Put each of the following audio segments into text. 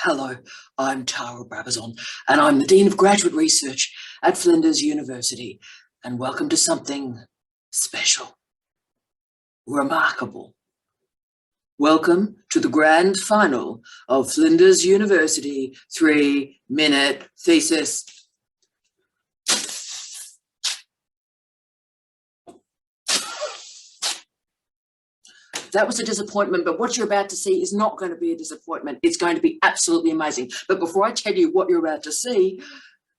Hello, I'm Tara Brabazon, and I'm the Dean of Graduate Research at Flinders University, and welcome to something special, remarkable. Welcome to the grand final of Flinders University 3-minute thesis. That was a disappointment, but what you're about to see is not going to be a disappointment. It's going to be absolutely amazing. But before I tell you what you're about to see,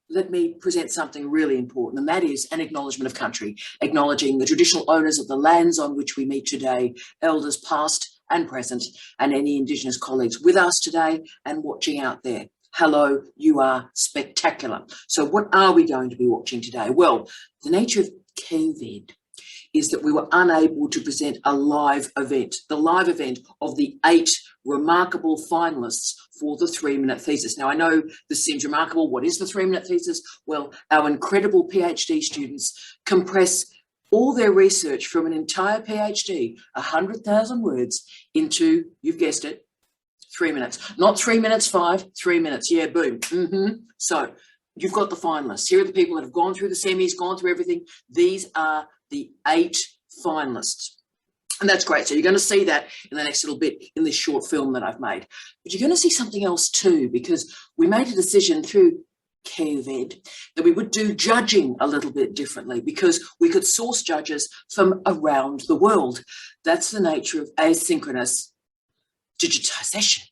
let me present something really important, and that is an acknowledgement of country, acknowledging the traditional owners of the lands on which we meet today, elders past and present, and any Indigenous colleagues with us today and watching out there. Hello, you are spectacular. So what are we going to be watching today? Well, the nature of COVID is that we were unable to present a live event, the live event of the 8 remarkable finalists for the 3-minute thesis. Now, I know this seems remarkable. What is the 3-minute thesis? Well, our incredible PhD students compress all their research from an entire PhD, 100,000 words, into, you've guessed it, 3 minutes. Not 3 minutes 5, 3 minutes. Yeah, boom. So you've got the finalists. Here are the people that have gone through the semis, gone through everything. These are the 8 finalists. And that's great. So you're going to see that in the next little bit in this short film that I've made. But you're going to see something else too, because we made a decision through COVID that we would do judging a little bit differently, because we could source judges from around the world. That's the nature of asynchronous digitization.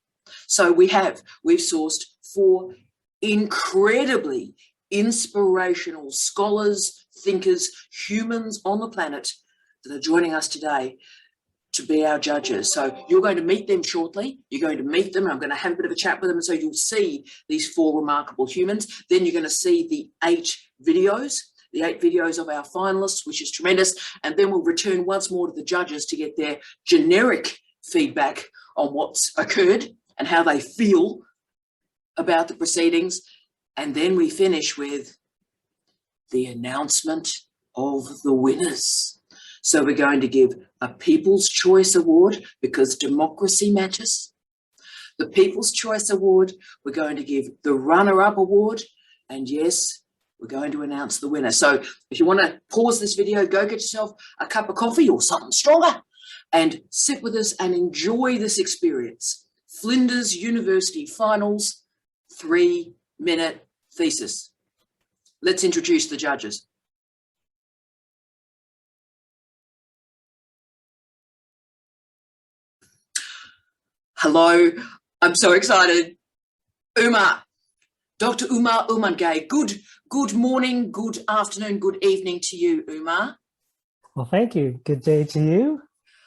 So we've sourced 4 incredibly inspirational scholars, thinkers, humans on the planet that are joining us today to be our judges. So you're going to meet them shortly. You're going to meet them. I'm going to have a bit of a chat with them. And so you'll see these 4 remarkable humans. Then you're going to see the 8 videos of our finalists, which is tremendous. And then we'll return once more to the judges to get their generic feedback on what's occurred and how they feel about the proceedings. And then we finish with the announcement of the winners. So we're going to give a People's Choice Award because democracy matters. The People's Choice Award, we're going to give the runner-up award, and yes, we're going to announce the winner. So if you want to pause this video, go get yourself a cup of coffee or something stronger and sit with us and enjoy this experience. Flinders University Finals 3-minute thesis. Let's introduce the judges. Hello, I'm so excited. Umar, Dr. Umar Umangay. Good morning, good afternoon, good evening to you, Umar. Well, thank you. Good day to you.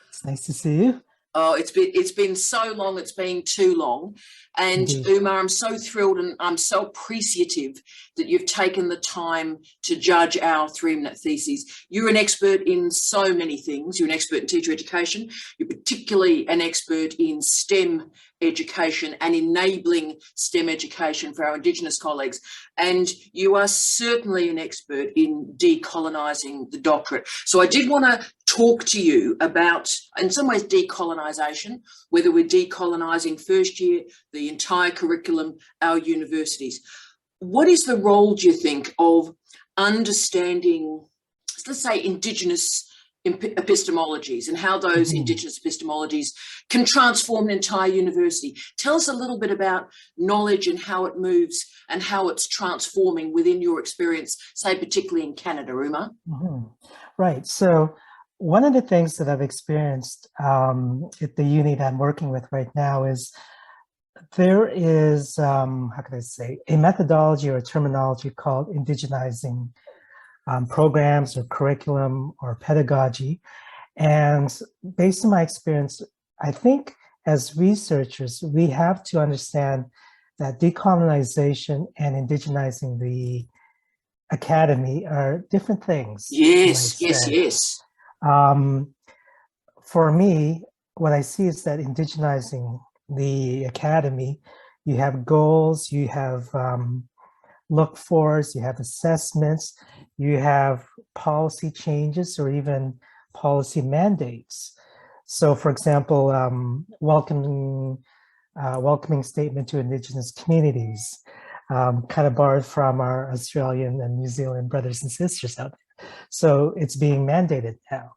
It's nice to see you. Oh, it's been so long, it's been too long. And Indeed. Umar, I'm so thrilled and I'm so appreciative that you've taken the time to judge our 3-minute theses. You're an expert in so many things. You're an expert in teacher education. You're particularly an expert in STEM education and enabling STEM education for our Indigenous colleagues. And you are certainly an expert in decolonising the doctorate. So I did want to talk to you about, in some ways, decolonisation, whether we're decolonising first year, the entire curriculum, our universities. What is the role, do you think, of understanding, let's say, Indigenous epistemologies and how those Indigenous epistemologies can transform an entire university? Tell us a little bit about knowledge and how it moves and how it's transforming within your experience, say, particularly in Canada, Umar. Right. So one of the things that I've experienced at the uni that I'm working with right now is there is, how can I say, a methodology or a terminology called indigenizing programs or curriculum or pedagogy. And based on my experience, I think as researchers, we have to understand that decolonization and indigenizing the academy are different things. Yes. For me, what I see is that indigenizing the academy, you have goals, you have look-fors, you have assessments, you have policy changes or even policy mandates. So for example, welcoming welcoming statement to Indigenous communities, kind of borrowed from our Australian and New Zealand brothers and sisters out there. So it's being mandated now.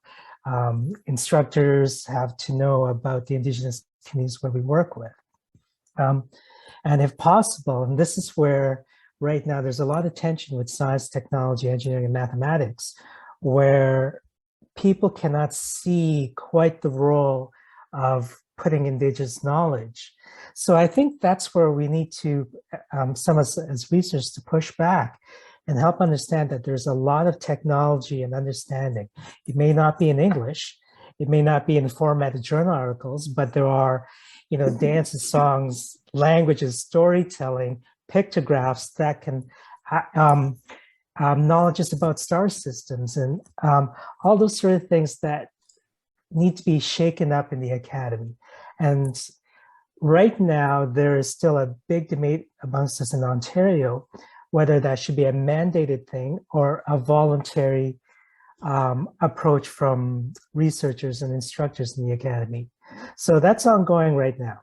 Instructors have to know about the Indigenous communities where we work with. And if possible, and this is where right now there's a lot of tension with science, technology, engineering, and mathematics, where people cannot see quite the role of putting Indigenous knowledge. So I think that's where we need to, some of us as researchers, to push back and help understand that there's a lot of technology and understanding. It may not be in English, it may not be in the format of journal articles, but there are, dances, songs, languages, storytelling, pictographs that can knowledge about star systems and all those sort of things that need to be shaken up in the academy. And right now, there is still a big debate amongst us in Ontario, whether that should be a mandated thing or a voluntary approach from researchers and instructors in the academy. So that's ongoing right now.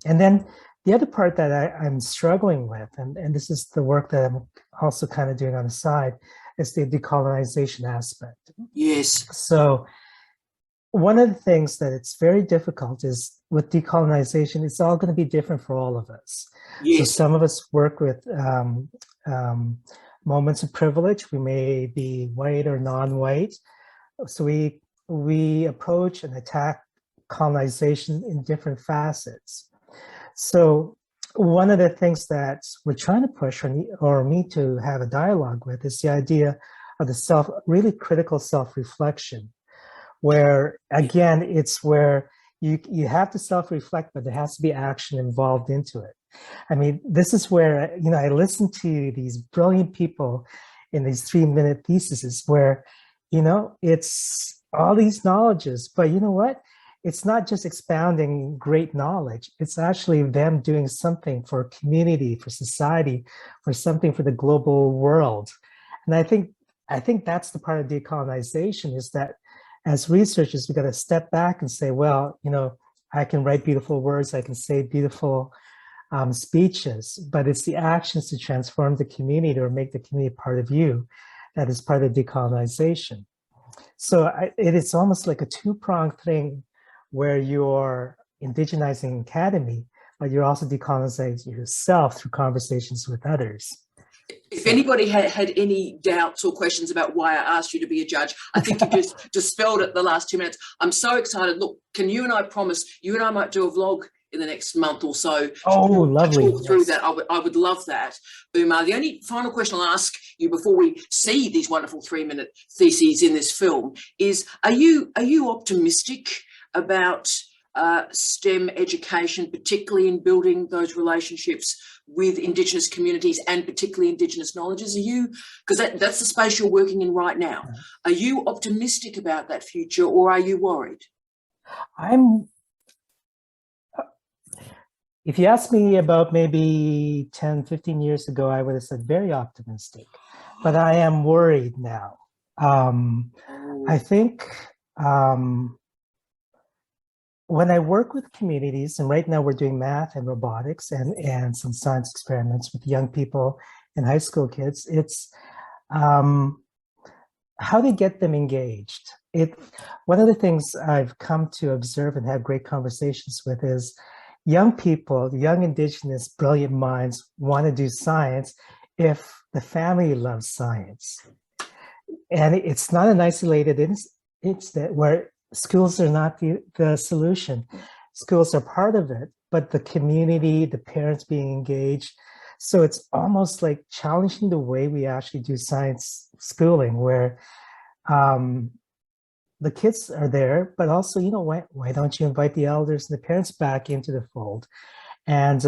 And then the other part that I'm struggling with, and this is the work that I'm also kind of doing on the side, is the decolonization aspect. Yes. So one of the things that it's very difficult is with decolonization, it's all going to be different for all of us. Yes. So some of us work with moments of privilege. We may be white or non-white. So we approach and attack colonization in different facets. So one of the things that we're trying to push or me to have a dialogue with is the idea of the really critical self-reflection, where again, it's where you have to self-reflect, but there has to be action involved into it. I mean, this is where, I listen to these brilliant people in these 3-minute theses where, it's all these knowledges, but you know what? It's not just expounding great knowledge. It's actually them doing something for community, for society, for something for the global world. And I think that's the part of decolonization, is that as researchers, we got to step back and say, well, I can write beautiful words, I can say beautiful speeches, but it's the actions to transform the community or make the community part of you that is part of decolonization. So it is almost like a two-pronged thing, where you're indigenizing academy, but you're also decolonizing yourself through conversations with others. If anybody had any doubts or questions about why I asked you to be a judge, I think you just dispelled it the last 2 minutes. I'm so excited. Look, can you and I promise, you and I might do a vlog in the next month or so. Oh, lovely. Talk through that. I would love that. Umar, the only final question I'll ask you before we see these wonderful 3-minute theses in this film is, are you optimistic about STEM education, particularly in building those relationships with Indigenous communities and particularly Indigenous knowledges? Are you, because that's the space you're working in right now, are you optimistic about that future, or are you worried? If you asked me about maybe 10, 15 years ago, I would have said very optimistic, but I am worried now. I think when I work with communities, and right now we're doing math and robotics and some science experiments with young people and high school kids, it's how to get them engaged. One of the things I've come to observe and have great conversations with is young people, young Indigenous brilliant minds want to do science if the family loves science. And it's not an isolated incident where schools are not the solution. Schools are part of it, but the community, the parents being engaged. So it's almost like challenging the way we actually do science schooling, where the kids are there, but also, why don't you invite the elders and the parents back into the fold? And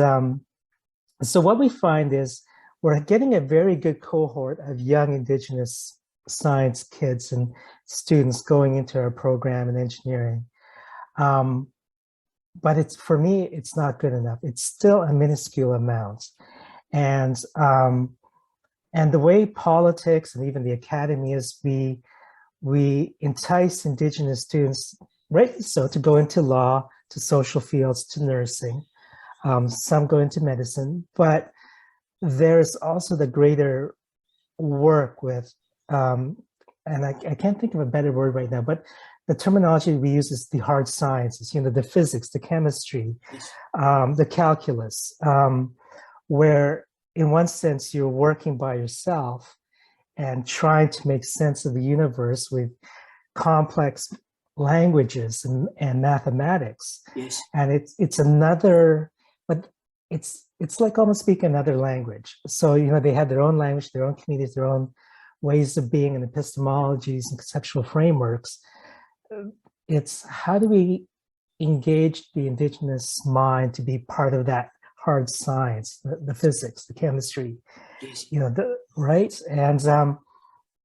so what we find is we're getting a very good cohort of young Indigenous science kids and students going into our program in engineering. But for me, it's not good enough. It's still a minuscule amount. And the way politics and even the academy is, we entice Indigenous students, rightly so, to go into law, to social fields, to nursing. some go into medicine, but there's also the greater work with, and I can't think of a better word right now, but the terminology we use is the hard sciences, the physics, the chemistry, the calculus, where in one sense you're working by yourself and trying to make sense of the universe with complex languages and mathematics. Yes. And it's another, but it's like almost speaking another language. So, they have their own language, their own communities, their own ways of being and epistemologies and conceptual frameworks. It's how do we engage the indigenous mind to be part of that hard science, the physics, the chemistry, Yes. right? And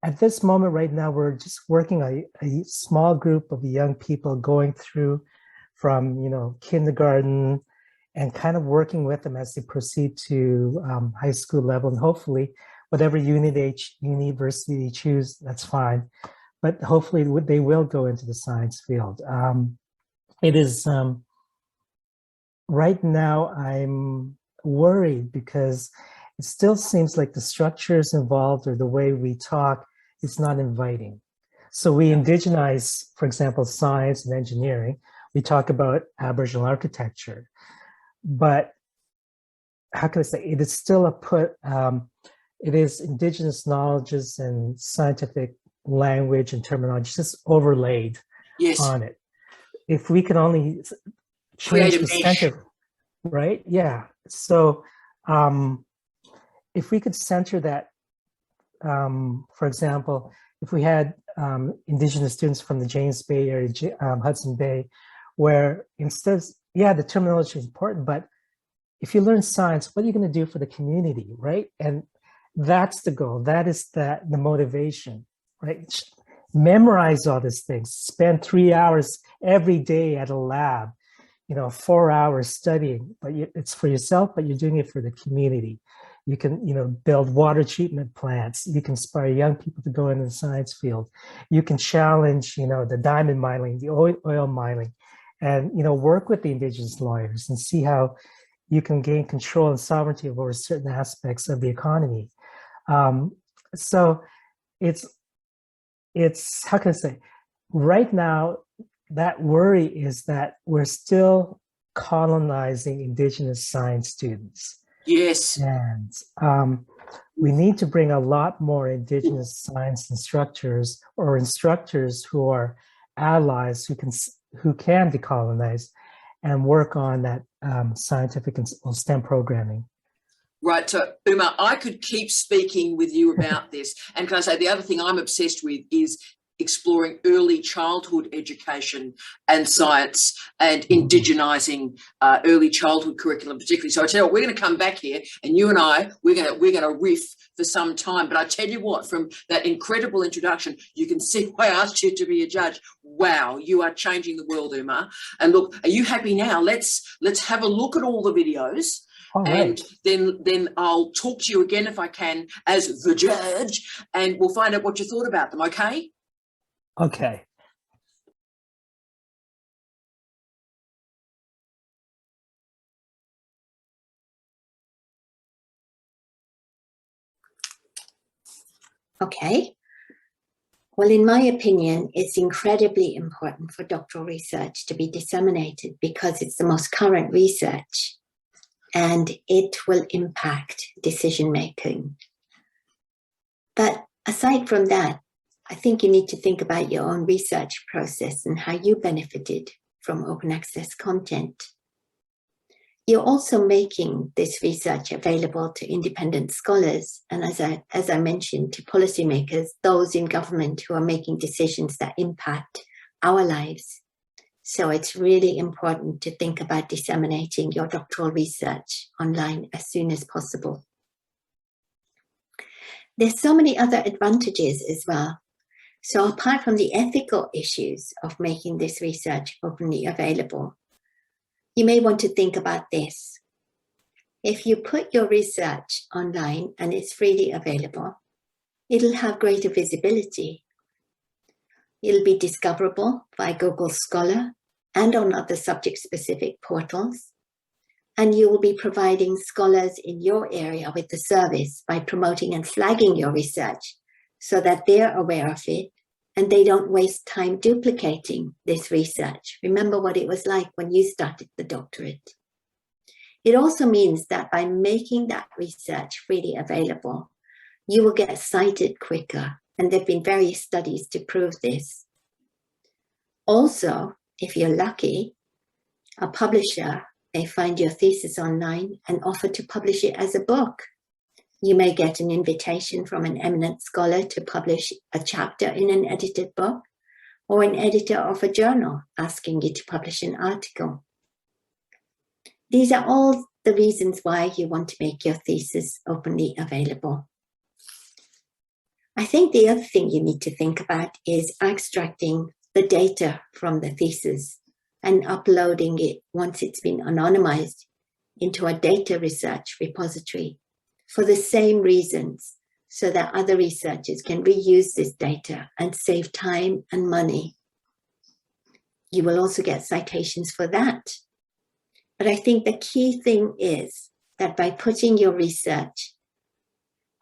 at this moment right now, we're just working a small group of young people going through from, kindergarten and kind of working with them as they proceed to high school level, and hopefully whatever university they choose, that's fine. But hopefully they will go into the science field. It is, right now I'm worried because it still seems like the structures involved or the way we talk is not inviting. So we indigenize, for example, science and engineering. We talk about Aboriginal architecture, but how can I say, it is still it is indigenous knowledges and scientific language and terminology just overlaid on it. If we can only change the center, right? Yeah. So if we could center that, for example, if we had indigenous students from the James Bay area, Hudson Bay, where instead of, the terminology is important, but if you learn science, what are you going to do for the community, right? And that's the goal. That is the motivation, right? Memorize all these things. Spend 3 hours every day at a lab, 4 hours studying, but it's for yourself, but you're doing it for the community. You can, build water treatment plants. You can inspire young people to go into the science field. You can challenge, the diamond mining, the oil mining, and, work with the indigenous lawyers and see how you can gain control and sovereignty over certain aspects of the economy. So it's, how can I say, right now, that worry is that we're still colonizing indigenous science students. Yes. And we need to bring a lot more indigenous science instructors or instructors who are allies who can decolonize and work on that scientific and STEM programming. Right. So, Uma, I could keep speaking with you about this. And can I say the other thing I'm obsessed with is exploring early childhood education and science and indigenizing early childhood curriculum particularly. So I tell you what, we're going to come back here and you and I, we're going to riff for some time. But I tell you what, from that incredible introduction, you can see why I asked you to be a judge. Wow, you are changing the world, Uma. And look, are you happy now? Let's have a look at all the videos. All and right. then I'll talk to you again if I can as the judge, and we'll find out what you thought about them, okay? Okay. Okay. Well, in my opinion, it's incredibly important for doctoral research to be disseminated because it's the most current research and it will impact decision making. But aside from that, I think you need to think about your own research process and how you benefited from open access content. You're also making this research available to independent scholars and, as I mentioned, to policymakers, those in government who are making decisions that impact our lives. So it's really important to think about disseminating your doctoral research online as soon as possible. There's so many other advantages as well. So apart from the ethical issues of making this research openly available, you may want to think about this. If you put your research online and it's freely available, it'll have greater visibility. It'll be discoverable by Google Scholar and on other subject-specific portals. And you will be providing scholars in your area with the service by promoting and flagging your research so that they're aware of it and they don't waste time duplicating this research. Remember what it was like when you started the doctorate. It also means that by making that research freely available, you will get cited quicker. And there have been various studies to prove this. Also, if you're lucky, a publisher may find your thesis online and offer to publish it as a book. You may get an invitation from an eminent scholar to publish a chapter in an edited book, or an editor of a journal asking you to publish an article. These are all the reasons why you want to make your thesis openly available. I think the other thing you need to think about is extracting the data from the thesis and uploading it once it's been anonymized into a data research repository for the same reasons, so that other researchers can reuse this data and save time and money. You will also get citations for that. But I think the key thing is that by putting your research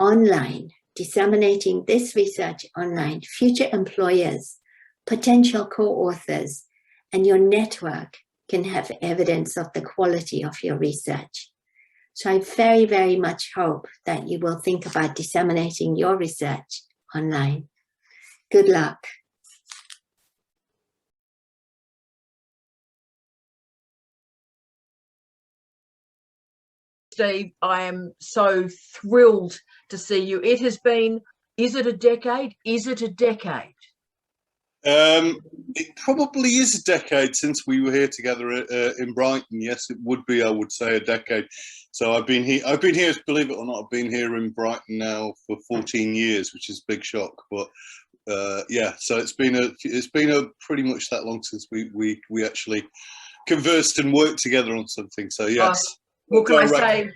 online, disseminating this research online, future employers, potential co-authors, and your network can have evidence of the quality of your research. So I very, very much hope that you will think about disseminating your research online. Good luck. Steve, I am so thrilled to see you. It has been, is it a decade? Is it a decade? It probably is a decade since we were here together in Brighton. Yes, it would be, I would say, a decade. So I've been here, believe it or not, I've been here in Brighton now for 14 years, which is a big shock. But yeah, so it's been a pretty much that long since we actually conversed and worked together on something. So yes. What can I say?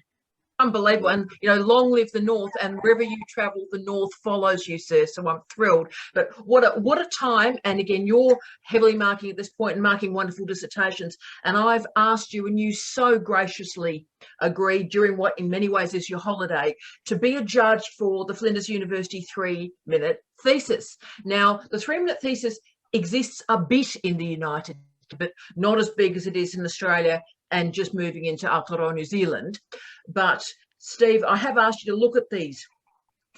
Unbelievable. And, you know, long live the North, and wherever you travel, the North follows you, sir. So I'm thrilled. But what a time. And again, you're heavily marking at this point and marking wonderful dissertations. And I've asked you, and you so graciously agreed during what in many ways is your holiday, to be a judge for the Flinders University 3-minute thesis. Now, the 3-minute thesis exists a bit in the United States, but not as big as it is in Australia and just moving into Aotearoa, New Zealand. But Steve, I have asked you to look at these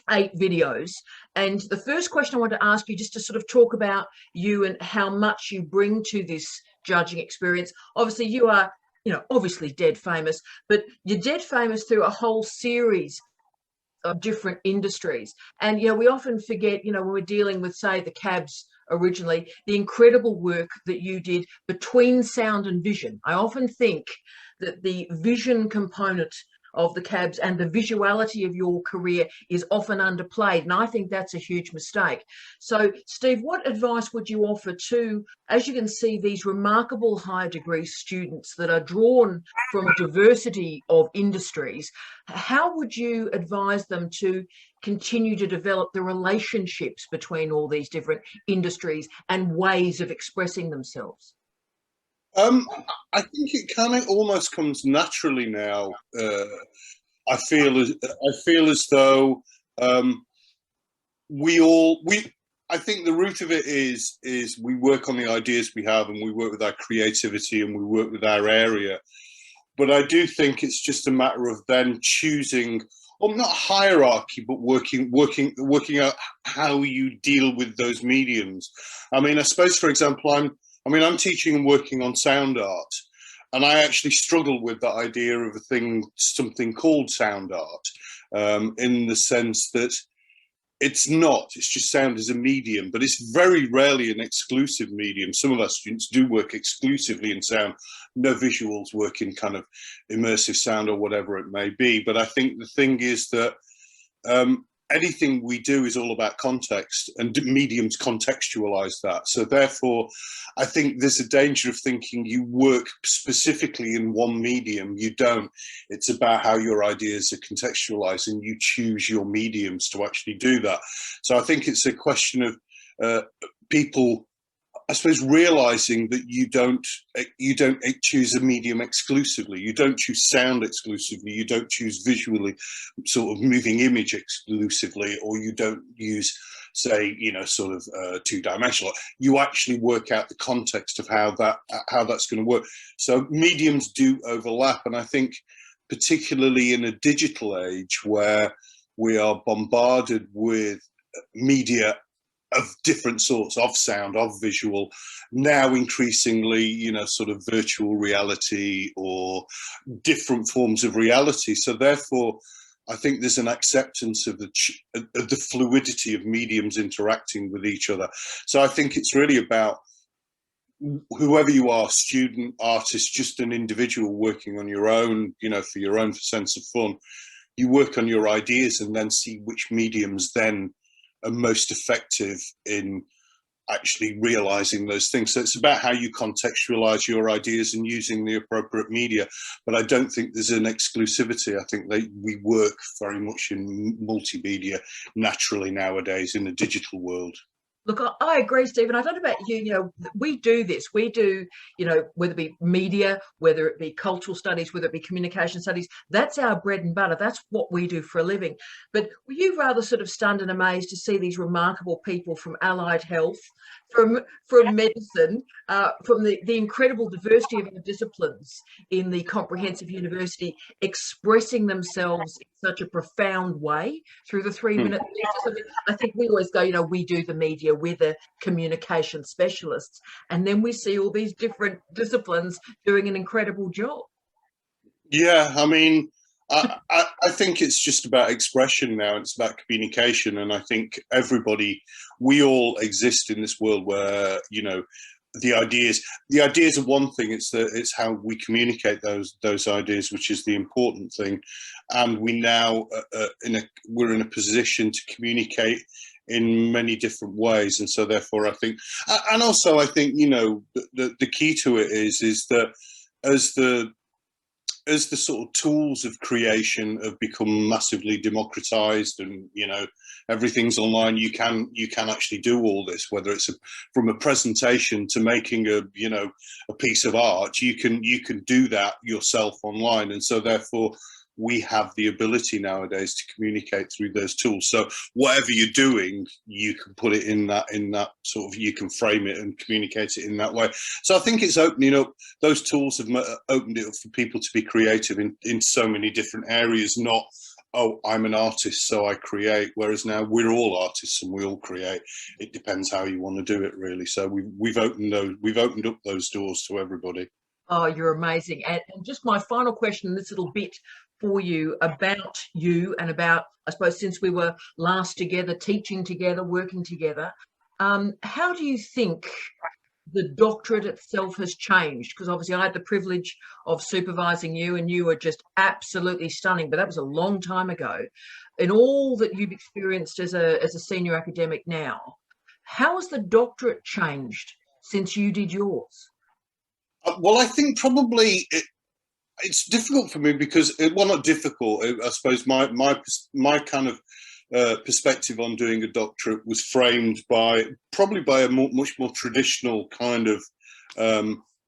8 videos. And the first question I want to ask you, just to sort of talk about you and how much you bring to this judging experience. Obviously, you are, you know, obviously dead famous, but you're dead famous through a whole series of different industries. And, you know, we often forget, you know, when we're dealing with, say, the cabs originally, the incredible work that you did between sound and vision. I often think that the vision component of the cabs and the visuality of your career is often underplayed, and I think that's a huge mistake. So Steve, what advice would you offer to, as you can see, these remarkable high degree students that are drawn from a diversity of industries? How would you advise them to continue to develop the relationships between all these different industries and ways of expressing themselves? I think it kind of almost comes naturally now. I feel as though I think the root of it is we work on the ideas we have, and we work with our creativity, and we work with our area. But I do think it's just a matter of then choosing, or not hierarchy, but working out how you deal with those mediums. I mean, I suppose, for example, I'm teaching and working on sound art, and I actually struggle with the idea of something called sound art, in the sense that it's just sound as a medium, but it's very rarely an exclusive medium. Some of our students do work exclusively in sound, no visuals, work in kind of immersive sound or whatever it may be. But I think the thing is that anything we do is all about context, and mediums contextualize that. So therefore, I think there's a danger of thinking you work specifically in one medium. You don't. It's about how your ideas are contextualized, and you choose your mediums to actually do that. So I think it's a question of people I suppose realizing that you don't choose a medium exclusively. You don't choose sound exclusively. You don't choose visually sort of moving image exclusively, or you don't use, say, sort of two-dimensional. You actually work out the context of how that's going to work. So mediums do overlap, and I think particularly in a digital age where we are bombarded with media of different sorts, of sound, of visual, now increasingly, sort of virtual reality or different forms of reality. So therefore, I think there's an acceptance of the fluidity of mediums interacting with each other. So I think it's really about whoever you are, student, artist, just an individual working on your own, for your own sense of fun. You work on your ideas and then see which mediums then are most effective in actually realizing those things. So it's about how you contextualize your ideas and using the appropriate media. But I don't think there's an exclusivity. I think we work very much in multimedia naturally nowadays in the digital world. Look, I agree, Stephen. I don't know about you, we do this. We do, whether it be media, whether it be cultural studies, whether it be communication studies, that's our bread and butter. That's what we do for a living. But were you rather sort of stunned and amazed to see these remarkable people from allied health, from medicine, from the incredible diversity of the disciplines in the comprehensive university expressing themselves in such a profound way through the 3-minute thesis? I think we always go, we do the media, we're the communication specialists, and then we see all these different disciplines doing an incredible job. Yeah, I mean, I think it's just about expression now. It's about communication, and I think we all exist in this world where the ideas are one thing. It's how we communicate those ideas, which is the important thing. And we now we're in a position to communicate in many different ways, and so therefore I think, and also I think the key to it is that as the sort of tools of creation have become massively democratized and everything's online, you can actually do all this, whether it's from a presentation to making a piece of art. You can do that yourself online, and so therefore we have the ability nowadays to communicate through those tools. So whatever you're doing, you can put it in that sort of, you can frame it and communicate it in that way. So I think it's opening up, those tools have opened it up for people to be creative in so many different areas, not, oh, I'm an artist, so I create. Whereas now we're all artists and we all create. It depends how you want to do it, really. So we've opened up those doors to everybody. Oh, you're amazing. And just my final question, this little bit for you about you and about, I suppose, since we were last together, teaching together, working together, how do you think the doctorate itself has changed? Because obviously I had the privilege of supervising you and you were just absolutely stunning, but that was a long time ago. In all that you've experienced as a senior academic now, how has the doctorate changed since you did yours? Well, I think probably it's difficult for me because, well, not difficult. I suppose my kind of perspective on doing a doctorate was framed probably by a much more traditional kind of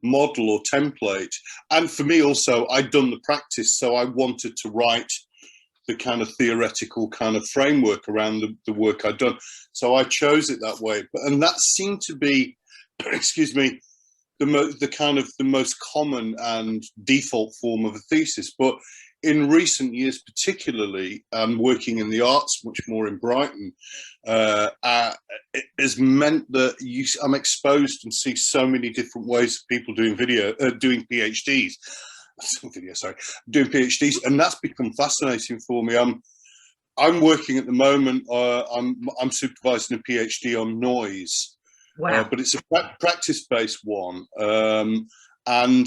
model or template. And for me also, I'd done the practice, so I wanted to write the kind of theoretical kind of framework around the work I'd done. So I chose it that way. And that seemed to be, excuse me, the most common and default form of a thesis. But in recent years, particularly, working in the arts much more in Brighton, it has meant that I'm exposed and see so many different ways of people doing doing PhDs. Doing PhDs, and that's become fascinating for me. I'm working at the moment. I'm supervising a PhD on noise. Wow. But it's a practice-based one, and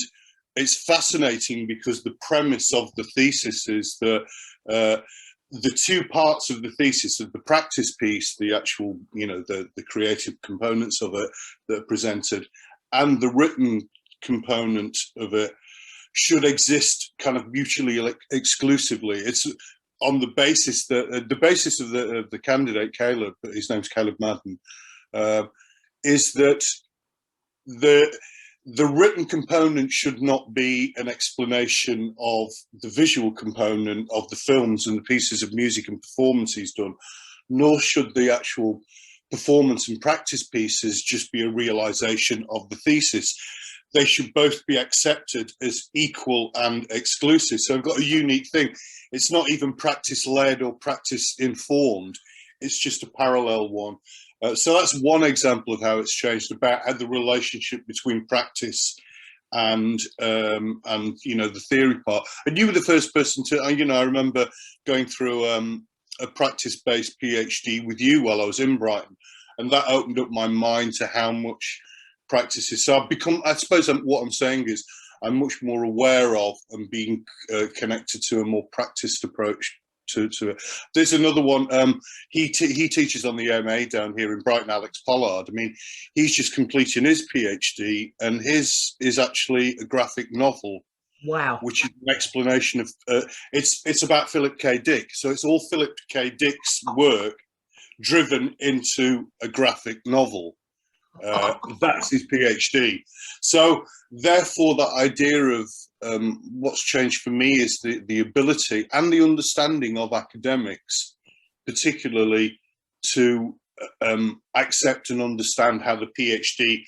it's fascinating because the premise of the thesis is that the two parts of the thesis, of the practice piece, the actual, the creative components of it that are presented, and the written component of it should exist kind of mutually exclusively. It's on the basis that the basis of the candidate, Caleb, his name's Caleb Madden, is that the written component should not be an explanation of the visual component of the films and the pieces of music and performance he's done, nor should the actual performance and practice pieces just be a realization of the thesis. They should both be accepted as equal and exclusive. So I've got a unique thing. It's not even practice-led or practice-informed. It's just a parallel one. So that's one example of how it's changed, about how the relationship between practice and you know, the theory part. And you were the first person to, you know, I remember going through a practice-based PhD with you while I was in Brighton, and that opened up my mind to how much practice is. So I've become, I suppose what I'm saying is I'm much more aware of and being connected to a more practiced approach to it. There's another one. He teaches on the MA down here in Brighton, Alex Pollard. I mean, he's just completing his PhD, and his is actually a graphic novel. Wow. Which is an explanation of, it's about Philip K. Dick. So it's all Philip K. Dick's work driven into a graphic novel. That's his PhD. So therefore, the idea of what's changed for me is the ability and the understanding of academics, particularly to accept and understand how the PhD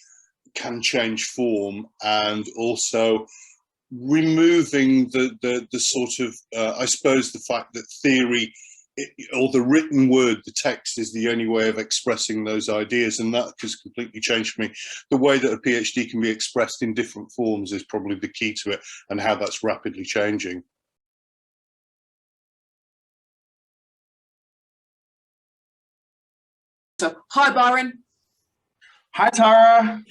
can change form, and also removing the sort of, I suppose, the fact that theory or the written word, the text, is the only way of expressing those ideas, and that has completely changed for me. The way that a PhD can be expressed in different forms is probably the key to it, and how that's rapidly changing. So, hi, Byron. Hi, Tara.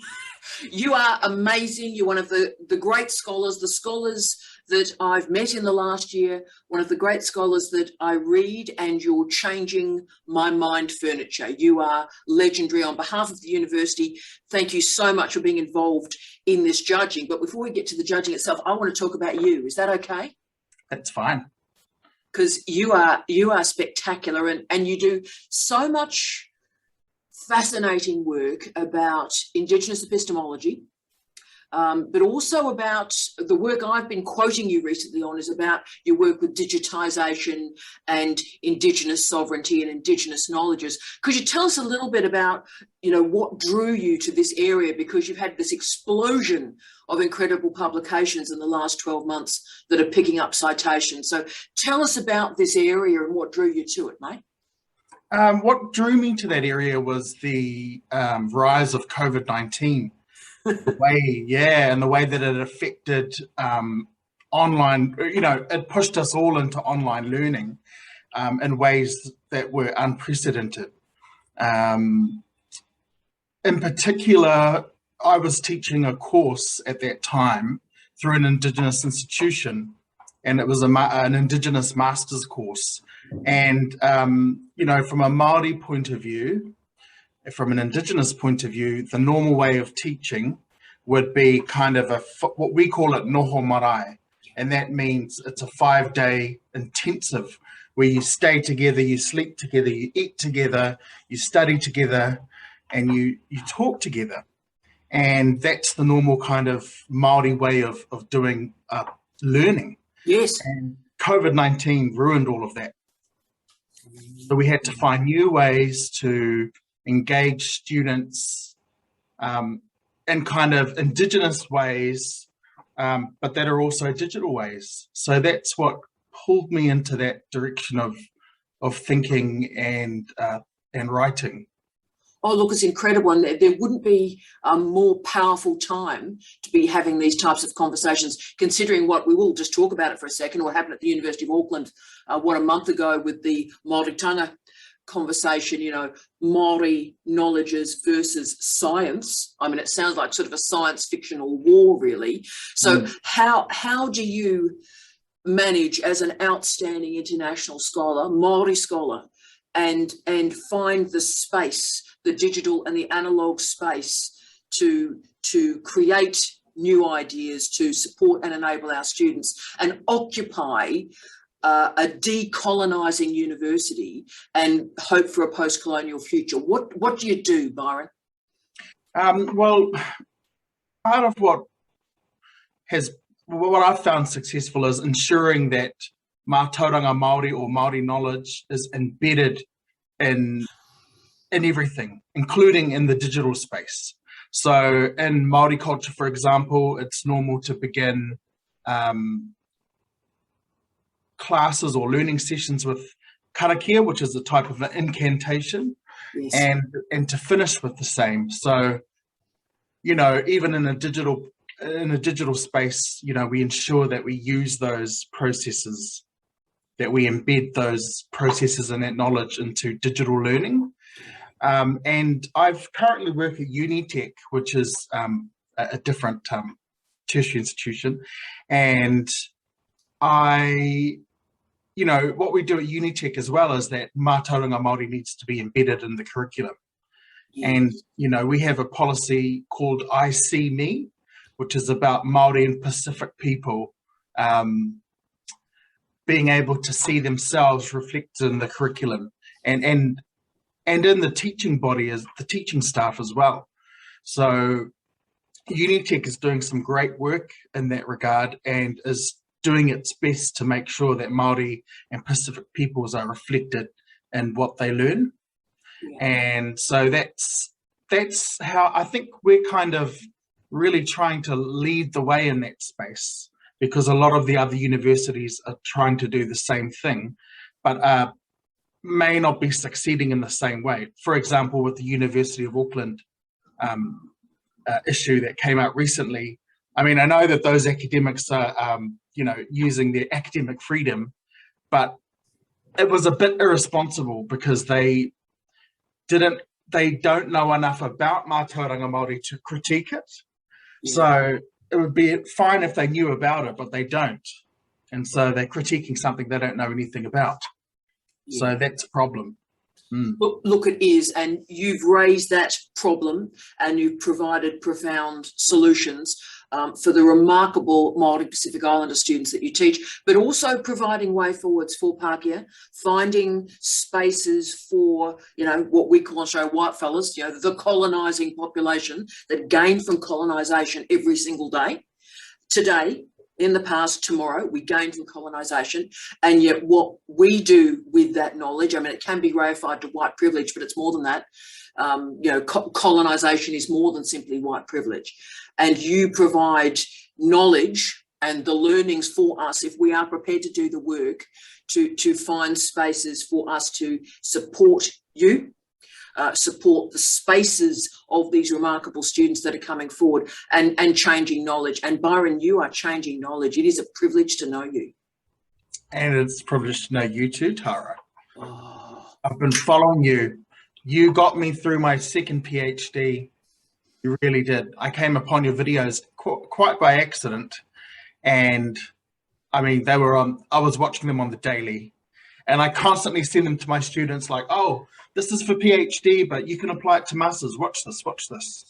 You are amazing. You're one of the great scholars, the scholars that I've met in the last year, one of the great scholars that I read, and you're changing my mind furniture. You are legendary. On behalf of the university, thank you so much for being involved in this judging. But before we get to the judging itself, I want to talk about you. Is that okay? That's fine. Because you are spectacular, and you do so much fascinating work about Indigenous epistemology, but also about the work I've been quoting you recently on is about your work with digitisation and Indigenous sovereignty and Indigenous knowledges. Could you tell us a little bit about, you know, what drew you to this area? Because you've had this explosion of incredible publications in the last 12 months that are picking up citations. So tell us about this area and what drew you to it, mate. What drew me to that area was the rise of COVID-19, the way that it affected online. You know, it pushed us all into online learning in ways that were unprecedented. In particular, I was teaching a course at that time through an Indigenous institution, and it was an Indigenous master's course. And, you know, from a Māori point of view, from an Indigenous point of view, the normal way of teaching would be kind of what we call it noho marae. And that means it's a 5-day intensive where you stay together, you sleep together, you eat together, you study together, and you talk together. And that's the normal kind of Māori way of doing learning. Yes. And COVID-19 ruined all of that. So we had to find new ways to engage students in kind of Indigenous ways, but that are also digital ways. So that's what pulled me into that direction of thinking and writing. Oh, look, it's incredible. And there wouldn't be a more powerful time to be having these types of conversations, considering what we will just talk about it for a second, what happened at the University of Auckland, a month ago with the Māori Tanga conversation, you know, Māori knowledges versus science. I mean, it sounds like sort of a science fictional war, really. So how do you manage as an outstanding international scholar, Māori scholar, and find the space, the digital and the analog space to create new ideas, to support and enable our students and occupy a decolonising university and hope for a post-colonial future? What do you do, Byron? Well, part of what I've found successful is ensuring that Mātauranga Māori or Māori knowledge is embedded in everything, including in the digital space. So in Māori culture, for example, it's normal to begin classes or learning sessions with karakia, which is a type of an incantation, Yes. and to finish with the same. So, you know, even in a digital space, you know, we ensure that we use those processes, that we embed those processes and that knowledge into digital learning. And I've currently work at Unitech, which is a different tertiary institution. And you know, what we do at Unitech as well is that Mātauranga Māori needs to be embedded in the curriculum. Yeah. And, you know, we have a policy called I See Me, which is about Māori and Pacific people being able to see themselves reflected in the curriculum and in the teaching body, as the teaching staff as well. So Unitech is doing some great work in that regard and is doing its best to make sure that Māori and Pacific peoples are reflected in what they learn. Yeah. And so that's how I think we're kind of really trying to lead the way in that space, because a lot of the other universities are trying to do the same thing, but may not be succeeding in the same way. For example, with the University of Auckland issue that came out recently, I mean, I know that those academics are, you know, using their academic freedom, but it was a bit irresponsible because they don't know enough about Mātauranga Māori to critique it. Yeah. So it would be fine if they knew about it, but they don't. And so they're critiquing something they don't know anything about. Yeah. So that's a problem. Mm. Look, it is, and you've raised that problem and you've provided profound solutions for the remarkable Māori Pacific Islander students that you teach, but also providing way forwards for Pākehā, finding spaces for, you know, what we call on show white fellas, you know, the colonising population that gain from colonisation every single day. Today, in the past, tomorrow, we gain from colonisation, and yet what we do with that knowledge, I mean, it can be reified to white privilege, but it's more than that. You know, colonisation is more than simply white privilege. And you provide knowledge and the learnings for us if we are prepared to do the work to find spaces for us to support you, support the spaces of these remarkable students that are coming forward and changing knowledge. And Byron, you are changing knowledge. It is a privilege to know you. And it's a privilege to know you too, Tara. Oh. I've been following you. You got me through my second PhD. You really did. I came upon your videos quite by accident. And I mean, they were on, I was watching them on the daily. And I constantly send them to my students like, oh, this is for PhD, but you can apply it to masters. Watch this, watch this.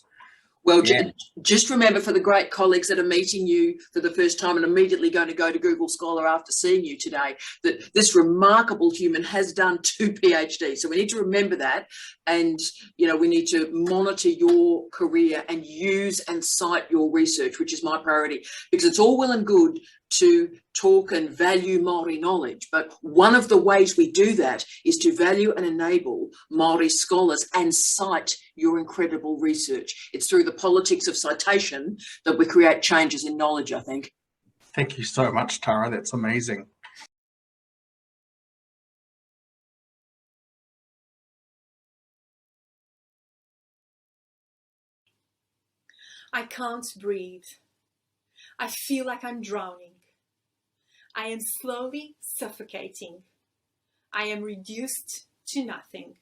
Well, yeah. Just remember, for the great colleagues that are meeting you for the first time and immediately going to go to Google Scholar after seeing you today, that this remarkable human has done 2 PhDs. So we need to remember that. And, you know, we need to monitor your career and use and cite your research, which is my priority, because it's all well and good to talk and value Māori knowledge. But one of the ways we do that is to value and enable Māori scholars and cite your incredible research. It's through the politics of citation that we create changes in knowledge, I think. Thank you so much, Tara. That's amazing. I can't breathe. I feel like I'm drowning. I am slowly suffocating. I am reduced to nothing.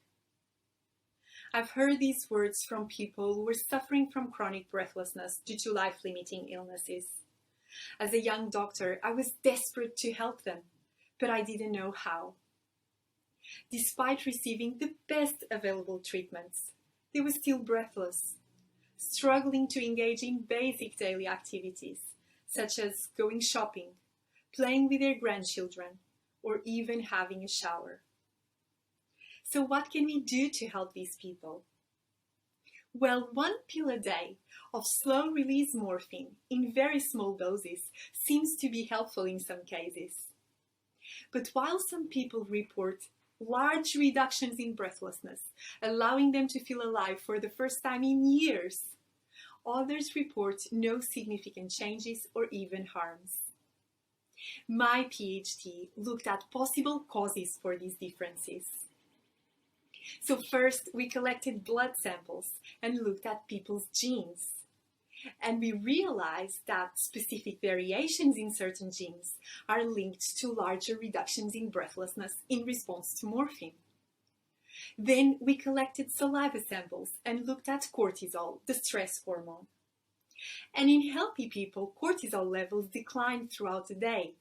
I've heard these words from people who were suffering from chronic breathlessness due to life-limiting illnesses. As a young doctor, I was desperate to help them, but I didn't know how. Despite receiving the best available treatments, they were still breathless, struggling to engage in basic daily activities, such as going shopping, playing with their grandchildren, or even having a shower. So what can we do to help these people? Well, 1 pill a day of slow-release morphine in very small doses seems to be helpful in some cases. But while some people report large reductions in breathlessness, allowing them to feel alive for the first time in years, others report no significant changes or even harms. My PhD looked at possible causes for these differences. So first, we collected blood samples and looked at people's genes. And we realized that specific variations in certain genes are linked to larger reductions in breathlessness in response to morphine. Then we collected saliva samples and looked at cortisol, the stress hormone. And in healthy people, cortisol levels declined throughout the day.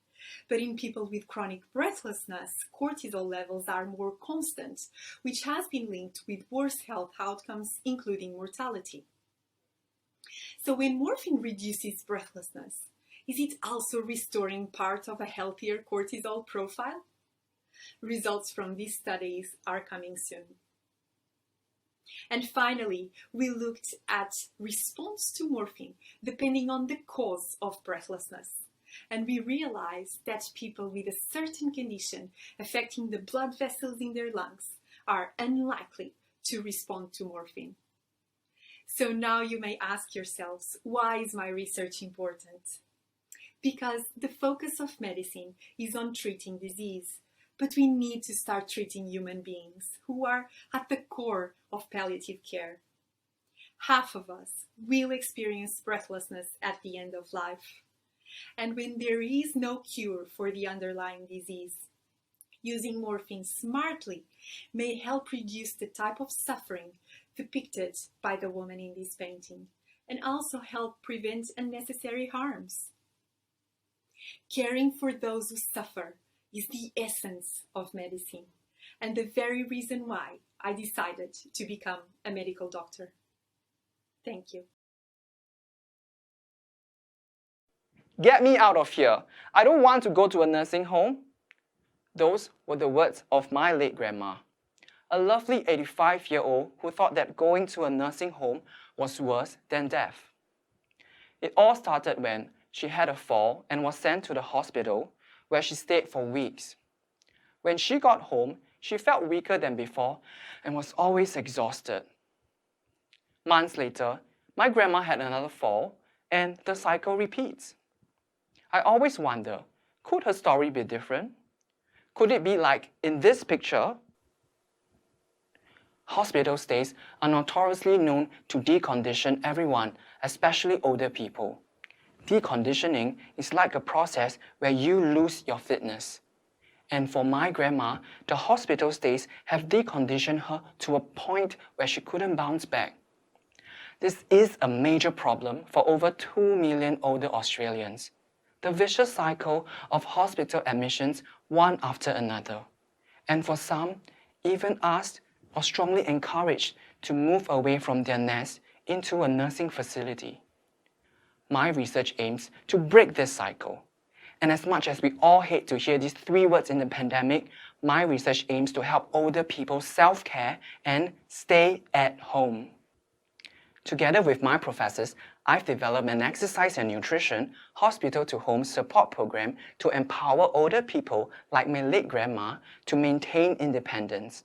But in people with chronic breathlessness, cortisol levels are more constant, which has been linked with worse health outcomes, including mortality. So when morphine reduces breathlessness, is it also restoring part of a healthier cortisol profile? Results from these studies are coming soon. And finally, we looked at response to morphine depending on the cause of breathlessness. And we realized that people with a certain condition affecting the blood vessels in their lungs are unlikely to respond to morphine. So now you may ask yourselves, why is my research important? Because the focus of medicine is on treating disease, but we need to start treating human beings who are at the core of palliative care. Half of us will experience breathlessness at the end of life. And when there is no cure for the underlying disease, using morphine smartly may help reduce the type of suffering depicted by the woman in this painting, and also help prevent unnecessary harms. Caring for those who suffer is the essence of medicine, and the very reason why I decided to become a medical doctor. Thank you. Get me out of here. I don't want to go to a nursing home. Those were the words of my late grandma, a lovely 85-year-old who thought that going to a nursing home was worse than death. It all started when she had a fall and was sent to the hospital, where she stayed for weeks. When she got home, she felt weaker than before and was always exhausted. Months later, my grandma had another fall, and the cycle repeats. I always wonder, could her story be different? Could it be like in this picture? Hospital stays are notoriously known to decondition everyone, especially older people. Deconditioning is like a process where you lose your fitness. And for my grandma, the hospital stays have deconditioned her to a point where she couldn't bounce back. This is a major problem for over 2 million older Australians. The vicious cycle of hospital admissions one after another. And for some, even asked or strongly encouraged to move away from their nest into a nursing facility. My research aims to break this cycle. And as much as we all hate to hear these 3 words in the pandemic, my research aims to help older people self-care and stay at home. Together with my professors, I've developed an exercise and nutrition hospital-to-home support program to empower older people like my late grandma to maintain independence.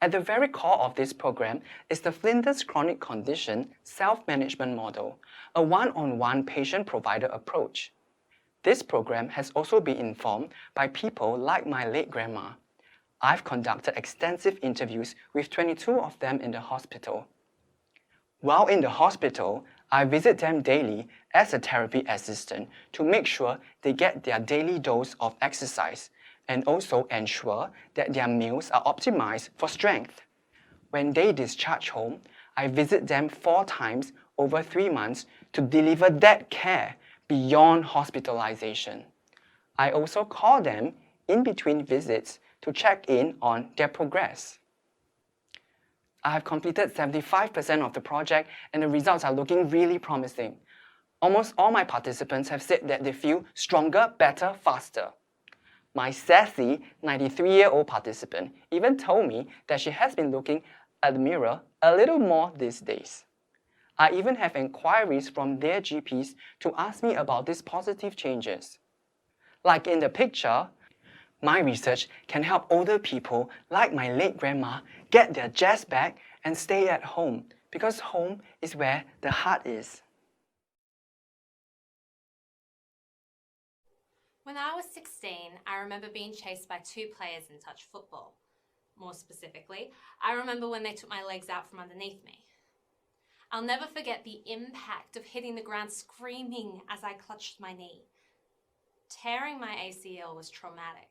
At the very core of this program is the Flinders Chronic Condition Self-Management Model, a one-on-one patient-provider approach. This program has also been informed by people like my late grandma. I've conducted extensive interviews with 22 of them in the hospital. While in the hospital, I visit them daily as a therapy assistant to make sure they get their daily dose of exercise and also ensure that their meals are optimized for strength. When they discharge home, I visit them 4 times over 3 months to deliver that care beyond hospitalization. I also call them in between visits to check in on their progress. I have completed 75% of the project and the results are looking really promising. Almost all my participants have said that they feel stronger, better, faster. My sassy 93-year-old participant even told me that she has been looking at the mirror a little more these days. I even have inquiries from their GPs to ask me about these positive changes. Like in the picture, my research can help older people like my late grandma get their jazz back and stay at home, because home is where the heart is. When I was 16, I remember being chased by 2 players in touch football. More specifically, I remember when they took my legs out from underneath me. I'll never forget the impact of hitting the ground screaming as I clutched my knee. Tearing my ACL was traumatic,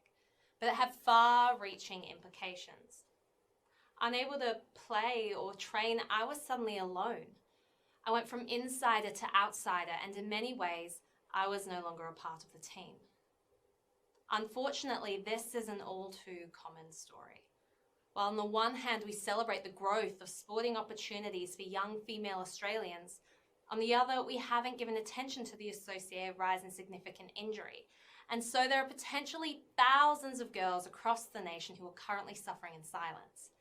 but it had far-reaching implications. Unable to play or train, I was suddenly alone. I went from insider to outsider, and in many ways, I was no longer a part of the team. Unfortunately, this is an all too common story. While on the one hand, we celebrate the growth of sporting opportunities for young female Australians, on the other, we haven't given attention to the associated rise in significant injury. And so there are potentially thousands of girls across the nation who are currently suffering in silence.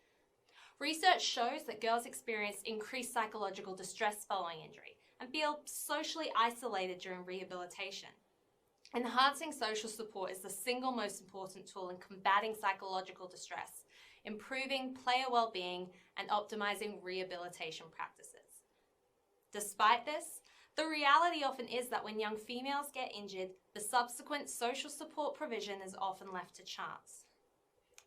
Research shows that girls experience increased psychological distress following injury and feel socially isolated during rehabilitation. Enhancing social support is the single most important tool in combating psychological distress, improving player well-being, and optimizing rehabilitation practices. Despite this, the reality often is that when young females get injured, the subsequent social support provision is often left to chance.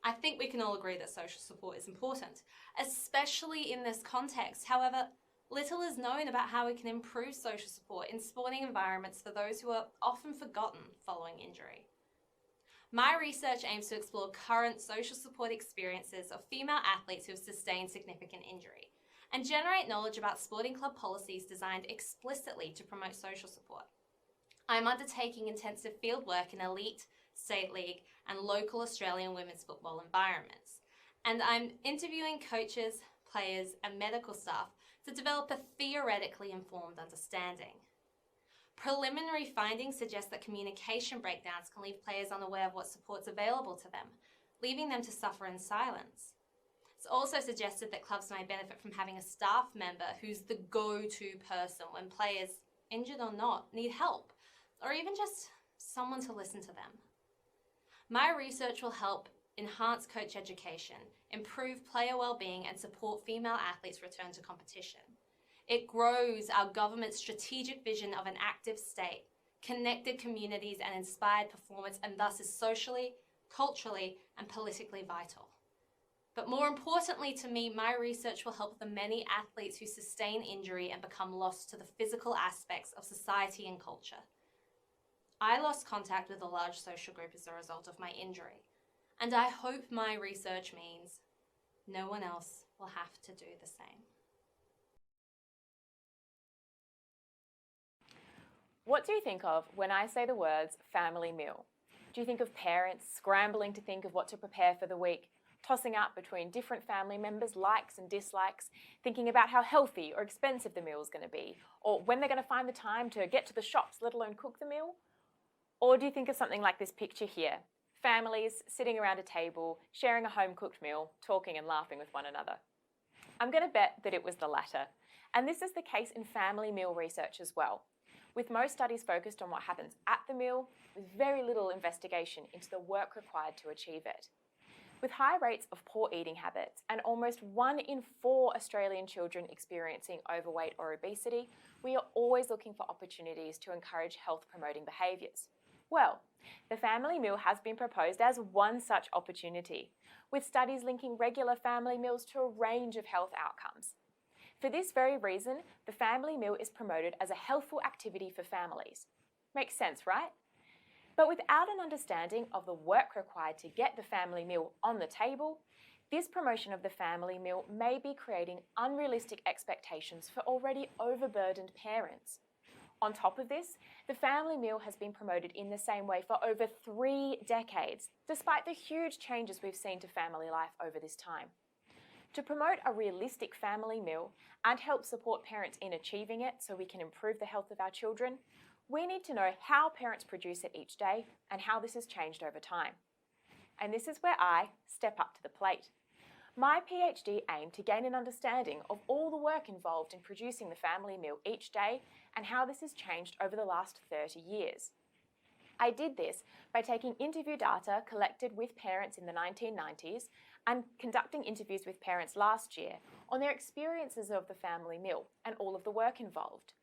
I think we can all agree that social support is important, especially in this context. However, little is known about how we can improve social support in sporting environments for those who are often forgotten following injury. My research aims to explore current social support experiences of female athletes who have sustained significant injury and generate knowledge about sporting club policies designed explicitly to promote social support. I'm undertaking intensive fieldwork in elite, state league, and local Australian women's football environments, and I'm interviewing coaches, players, and medical staff to develop a theoretically informed understanding. Preliminary findings suggest that communication breakdowns can leave players unaware of what support's available to them, leaving them to suffer in silence. It's also suggested that clubs may benefit from having a staff member who's the go-to person when players, injured or not, need help, or even just someone to listen to them. My research will help enhance coach education, improve player well-being, and support female athletes return to competition. It grows our government's strategic vision of an active state, connected communities, and inspired performance, and thus is socially, culturally, and politically vital. But more importantly to me, my research will help the many athletes who sustain injury and become lost to the physical aspects of society and culture. I lost contact with a large social group as a result of my injury, and I hope my research means no one else will have to do the same. What do you think of when I say the words family meal? Do you think of parents scrambling to think of what to prepare for the week, tossing up between different family members' likes and dislikes, thinking about how healthy or expensive the meal is going to be, or when they're going to find the time to get to the shops, let alone cook the meal? Or do you think of something like this picture here? Families sitting around a table, sharing a home-cooked meal, talking and laughing with one another. I'm going to bet that it was the latter. And this is the case in family meal research as well, with most studies focused on what happens at the meal, with very little investigation into the work required to achieve it. With high rates of poor eating habits and almost 1 in 4 Australian children experiencing overweight or obesity, we are always looking for opportunities to encourage health-promoting behaviours. Well, the family meal has been proposed as one such opportunity, with studies linking regular family meals to a range of health outcomes. For this very reason, the family meal is promoted as a healthful activity for families. Makes sense, right? But without an understanding of the work required to get the family meal on the table, this promotion of the family meal may be creating unrealistic expectations for already overburdened parents. On top of this, the family meal has been promoted in the same way for over 3 decades, despite the huge changes we've seen to family life over this time. To promote a realistic family meal and help support parents in achieving it so we can improve the health of our children, we need to know how parents produce it each day and how this has changed over time. And this is where I step up to the plate. My PhD aimed to gain an understanding of all the work involved in producing the family meal each day and how this has changed over the last 30 years. I did this by taking interview data collected with parents in the 1990s and conducting interviews with parents last year on their experiences of the family meal and all of the work involved.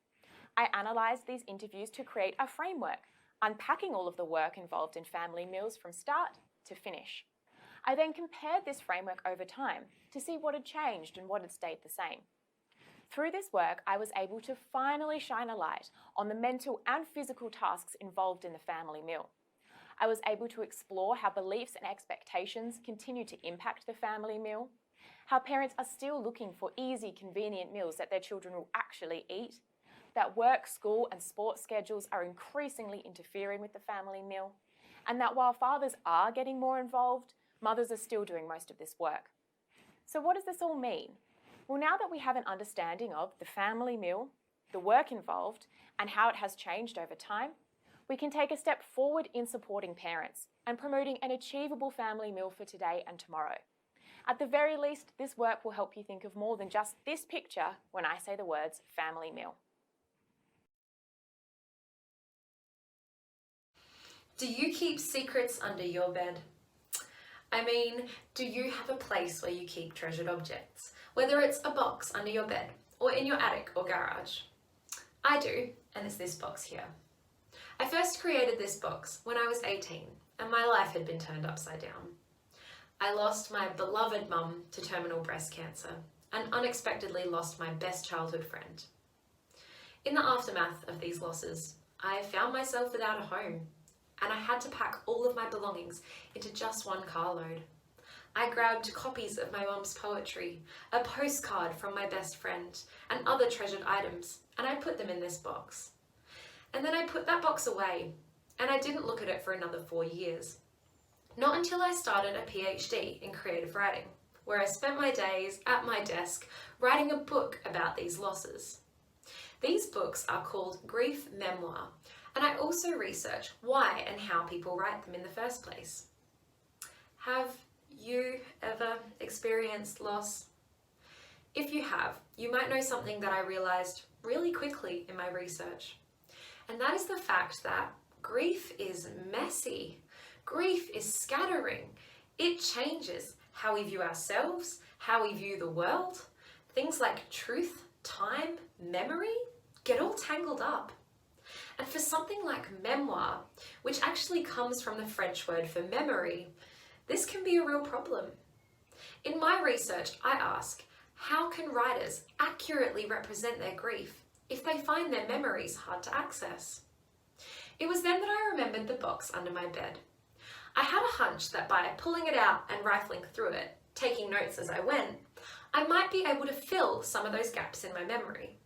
I analysed these interviews to create a framework, unpacking all of the work involved in family meals from start to finish. I then compared this framework over time to see what had changed and what had stayed the same. Through this work, I was able to finally shine a light on the mental and physical tasks involved in the family meal. I was able to explore how beliefs and expectations continue to impact the family meal, how parents are still looking for easy, convenient meals that their children will actually eat, that work, school, and sports schedules are increasingly interfering with the family meal, and that while fathers are getting more involved, mothers are still doing most of this work. So what does this all mean? Well, now that we have an understanding of the family meal, the work involved, and how it has changed over time, we can take a step forward in supporting parents and promoting an achievable family meal for today and tomorrow. At the very least, this work will help you think of more than just this picture when I say the words family meal. Do you keep secrets under your bed? I mean, do you have a place where you keep treasured objects? Whether it's a box under your bed or in your attic or garage. I do, and it's this box here. I first created this box when I was 18 and my life had been turned upside down. I lost my beloved mum to terminal breast cancer and unexpectedly lost my best childhood friend. In the aftermath of these losses, I found myself without a home and I had to pack all of my belongings into just one carload. I grabbed copies of my mum's poetry, a postcard from my best friend, and other treasured items, and I put them in this box. And then I put that box away, and I didn't look at it for another 4 years. Not until I started a PhD in creative writing, where I spent my days at my desk writing a book about these losses. These books are called Grief Memoir, and I also research why and how people write them in the first place. Have you ever experienced loss? If you have, you might know something that I realized really quickly in my research. And that is the fact that grief is messy. Grief is scattering. It changes how we view ourselves, how we view the world. Things like truth, time, memory get all tangled up. And for something like memoir, which actually comes from the French word for memory, this can be a real problem. In my research, I ask, how can writers accurately represent their grief if they find their memories hard to access? It was then that I remembered the box under my bed. I had a hunch that by pulling it out and rifling through it, taking notes as I went, I might be able to fill some of those gaps in my memory.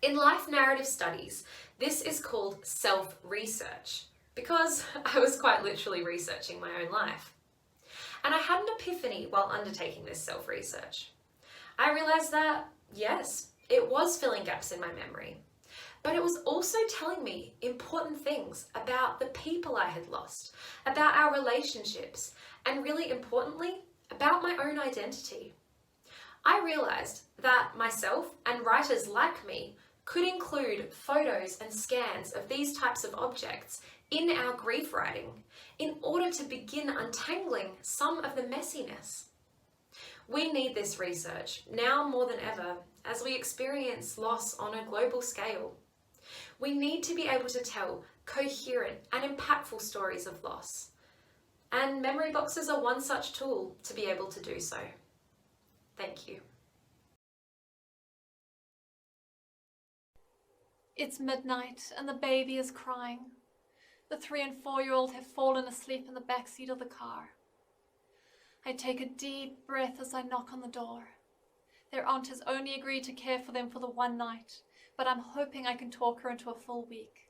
In life narrative studies, this is called self-research, because I was quite literally researching my own life. And I had an epiphany while undertaking this self-research. I realized that, yes, it was filling gaps in my memory, but it was also telling me important things about the people I had lost, about our relationships, and really importantly, about my own identity. I realized that myself and writers like me could include photos and scans of these types of objects in our grief writing in order to begin untangling some of the messiness. We need this research now more than ever as we experience loss on a global scale. We need to be able to tell coherent and impactful stories of loss. And memory boxes are one such tool to be able to do so. Thank you. It's midnight and the baby is crying. The 3- and 4-year-old have fallen asleep in the back seat of the car. I take a deep breath as I knock on the door. Their aunt has only agreed to care for them for the one night, but I'm hoping I can talk her into a full week.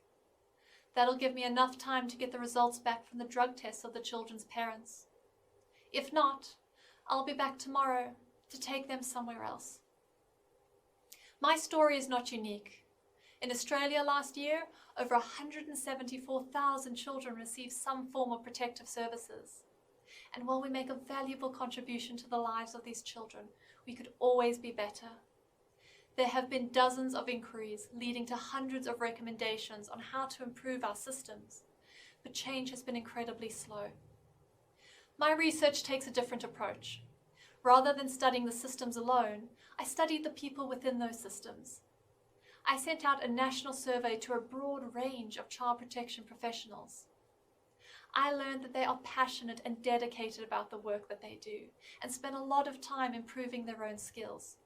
That'll give me enough time to get the results back from the drug tests of the children's parents. If not, I'll be back tomorrow to take them somewhere else. My story is not unique. In Australia last year, over 174,000 children received some form of protective services. And while we make a valuable contribution to the lives of these children, we could always be better. There have been dozens of inquiries leading to hundreds of recommendations on how to improve our systems, but change has been incredibly slow. My research takes a different approach. Rather than studying the systems alone, I studied the people within those systems. I sent out a national survey to a broad range of child protection professionals. I learned that they are passionate and dedicated about the work that they do and spend a lot of time improving their own skills.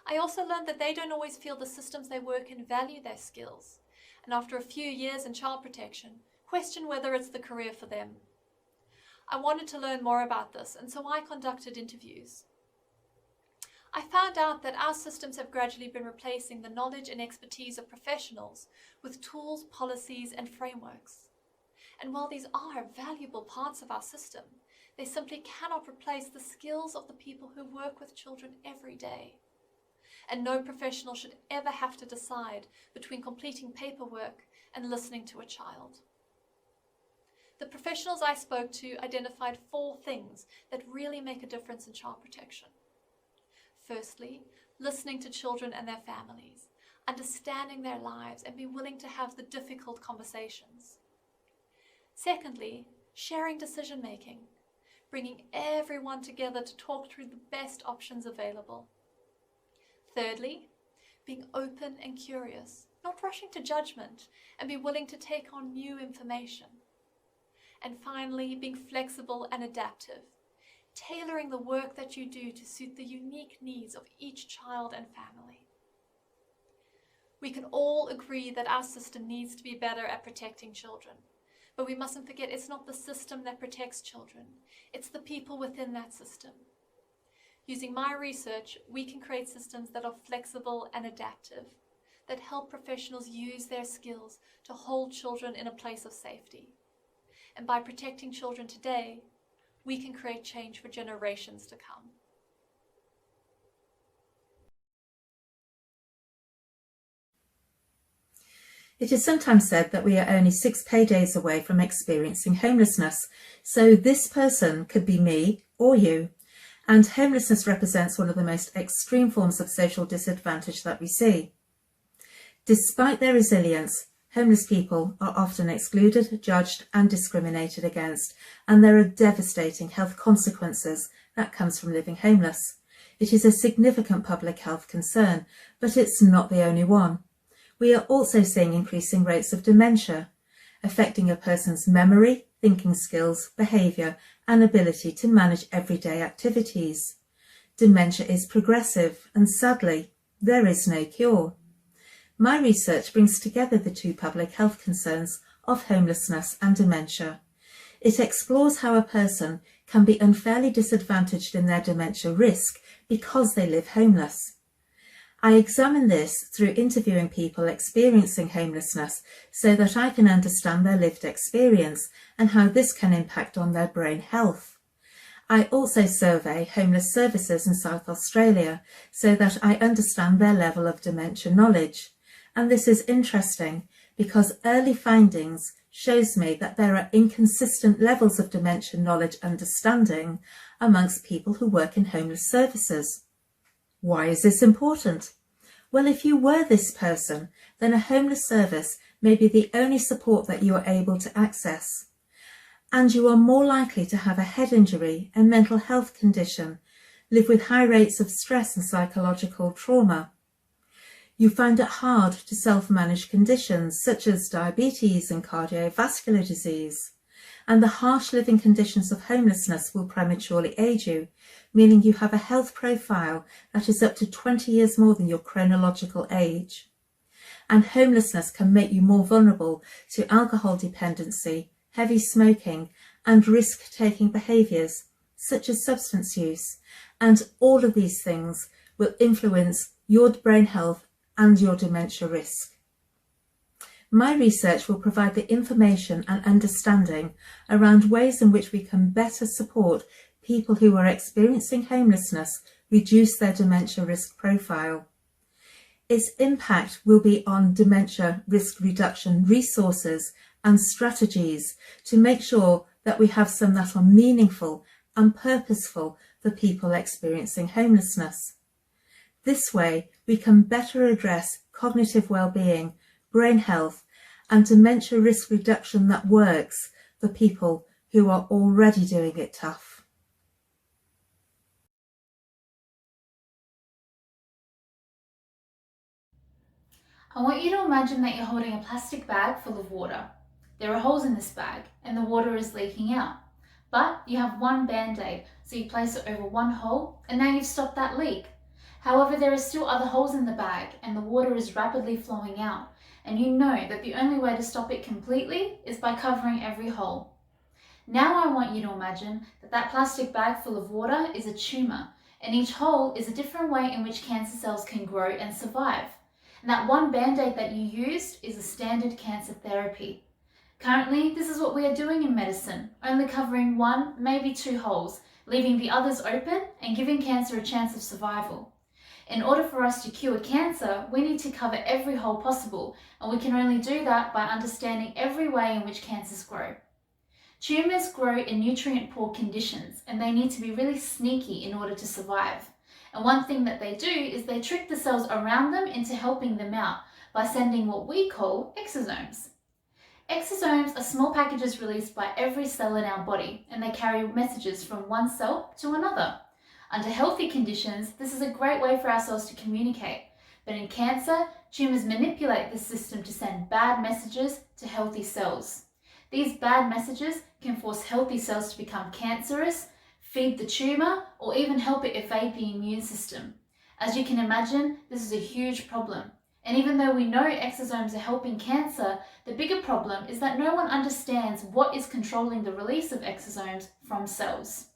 I also learned that they don't always feel the systems they work in value their skills, and after a few years in child protection, question whether it's the career for them. I wanted to learn more about this, and so I conducted interviews. I found out that our systems have gradually been replacing the knowledge and expertise of professionals with tools, policies, and frameworks. And while these are valuable parts of our system, they simply cannot replace the skills of the people who work with children every day. And no professional should ever have to decide between completing paperwork and listening to a child. The professionals I spoke to identified 4 things that really make a difference in child protection. Firstly, listening to children and their families, understanding their lives, and be willing to have the difficult conversations. Secondly, sharing decision-making, bringing everyone together to talk through the best options available. Thirdly, being open and curious, not rushing to judgment, and be willing to take on new information. And finally, being flexible and adaptive, tailoring the work that you do to suit the unique needs of each child and family. We can all agree that our system needs to be better at protecting children. But we mustn't forget it's not the system that protects children, it's the people within that system. Using my research, we can create systems that are flexible and adaptive, that help professionals use their skills to hold children in a place of safety. And by protecting children today, we can create change for generations to come. It is sometimes said that we are only 6 paydays away from experiencing homelessness, so this person could be me or you, and homelessness represents one of the most extreme forms of social disadvantage that we see. Despite their resilience, homeless people are often excluded, judged and discriminated against, and there are devastating health consequences that comes from living homeless. It is a significant public health concern, but it's not the only one. We are also seeing increasing rates of dementia, affecting a person's memory, thinking skills, behaviour and ability to manage everyday activities. Dementia is progressive and sadly, there is no cure. My research brings together the 2 public health concerns of homelessness and dementia. It explores how a person can be unfairly disadvantaged in their dementia risk because they live homeless. I examine this through interviewing people experiencing homelessness so that I can understand their lived experience and how this can impact on their brain health. I also survey homeless services in South Australia so that I understand their level of dementia knowledge. And this is interesting because early findings shows me that there are inconsistent levels of dementia knowledge understanding amongst people who work in homeless services. Why is this important? Well, if you were this person, then a homeless service may be the only support that you are able to access. And you are more likely to have a head injury, a mental health condition, live with high rates of stress and psychological trauma. You find it hard to self-manage conditions such as diabetes and cardiovascular disease. And the harsh living conditions of homelessness will prematurely age you, meaning you have a health profile that is up to 20 years more than your chronological age. And homelessness can make you more vulnerable to alcohol dependency, heavy smoking, and risk-taking behaviours, such as substance use. And all of these things will influence your brain health and your dementia risk. My research will provide the information and understanding around ways in which we can better support people who are experiencing homelessness reduce their dementia risk profile. Its impact will be on dementia risk reduction resources and strategies to make sure that we have some that are meaningful and purposeful for people experiencing homelessness. This way, we can better address cognitive well-being, brain health, and dementia risk reduction that works for people who are already doing it tough. I want you to imagine that you're holding a plastic bag full of water. There are holes in this bag and the water is leaking out. But you have one band-aid, so you place it over one hole and now you've stopped that leak. However, there are still other holes in the bag and the water is rapidly flowing out, and you know that the only way to stop it completely is by covering every hole. Now I want you to imagine that that plastic bag full of water is a tumour, and each hole is a different way in which cancer cells can grow and survive. And that one band-aid that you used is a standard cancer therapy. Currently, this is what we are doing in medicine, only covering one, maybe two holes, leaving the others open and giving cancer a chance of survival. In order for us to cure cancer, we need to cover every hole possible, and we can only do that by understanding every way in which cancers grow. Tumours grow in nutrient-poor conditions, and they need to be really sneaky in order to survive. And one thing that they do is they trick the cells around them into helping them out by sending what we call exosomes. Exosomes are small packages released by every cell in our body, and they carry messages from one cell to another. Under healthy conditions, this is a great way for our cells to communicate. But in cancer, tumours manipulate this system to send bad messages to healthy cells. These bad messages can force healthy cells to become cancerous, feed the tumour, or even help it evade the immune system. As you can imagine, this is a huge problem. And even though we know exosomes are helping cancer, the bigger problem is that no one understands what is controlling the release of exosomes from cells.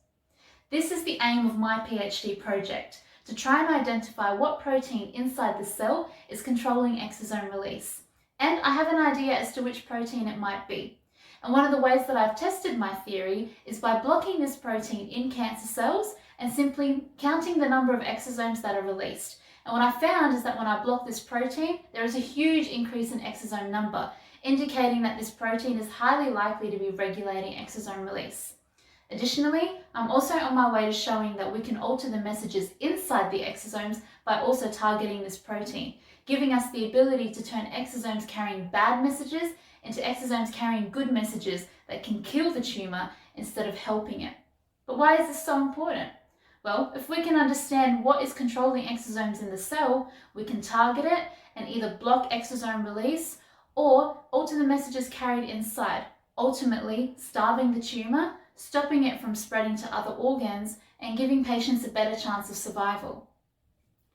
This is the aim of my PhD project, to try and identify what protein inside the cell is controlling exosome release. And I have an idea as to which protein it might be. And one of the ways that I've tested my theory is by blocking this protein in cancer cells and simply counting the number of exosomes that are released. And what I found is that when I block this protein, there is a huge increase in exosome number, indicating that this protein is highly likely to be regulating exosome release. Additionally, I'm also on my way to showing that we can alter the messages inside the exosomes by also targeting this protein, giving us the ability to turn exosomes carrying bad messages into exosomes carrying good messages that can kill the tumour instead of helping it. But why is this so important? Well, if we can understand what is controlling exosomes in the cell, we can target it and either block exosome release or alter the messages carried inside, ultimately starving the tumour, stopping it from spreading to other organs, and giving patients a better chance of survival.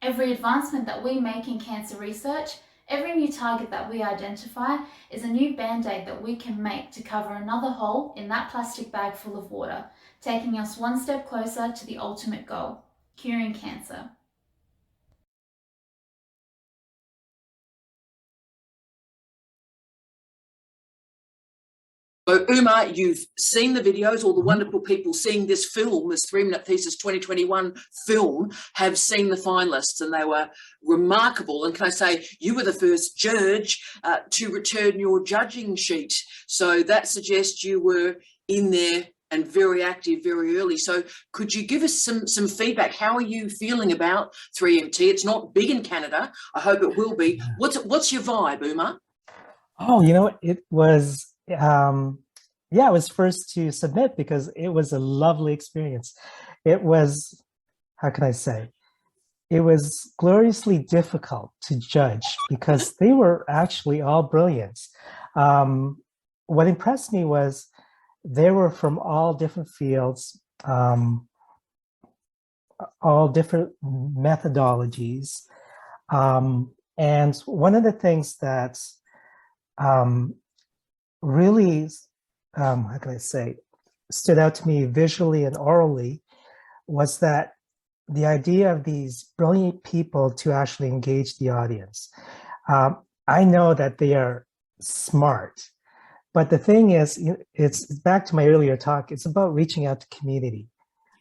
Every advancement that we make in cancer research, every new target that we identify is a new band-aid that we can make to cover another hole in that plastic bag full of water, taking us one step closer to the ultimate goal, curing cancer. So Uma, you've seen the videos, all the wonderful people seeing this film, this 3-Minute Thesis 2021 film, have seen the finalists, and they were remarkable. And can I say, you were the first judge to return your judging sheet. So that suggests you were in there and very active very early. So could you give us some feedback? How are you feeling about 3MT? It's not big in Canada. I hope it will be. What's your vibe, Uma? Oh, you know, it was, yeah, I was first to submit because it was a lovely experience. It was, how can I say, it was gloriously difficult to judge because they were actually all brilliant. What impressed me was they were from all different fields, all different methodologies. And one of the things that really, how can I say, stood out to me visually and orally was that the idea of these brilliant people to actually engage the audience. I know that they are smart, but the thing is, it's back to my earlier talk, it's about reaching out to community,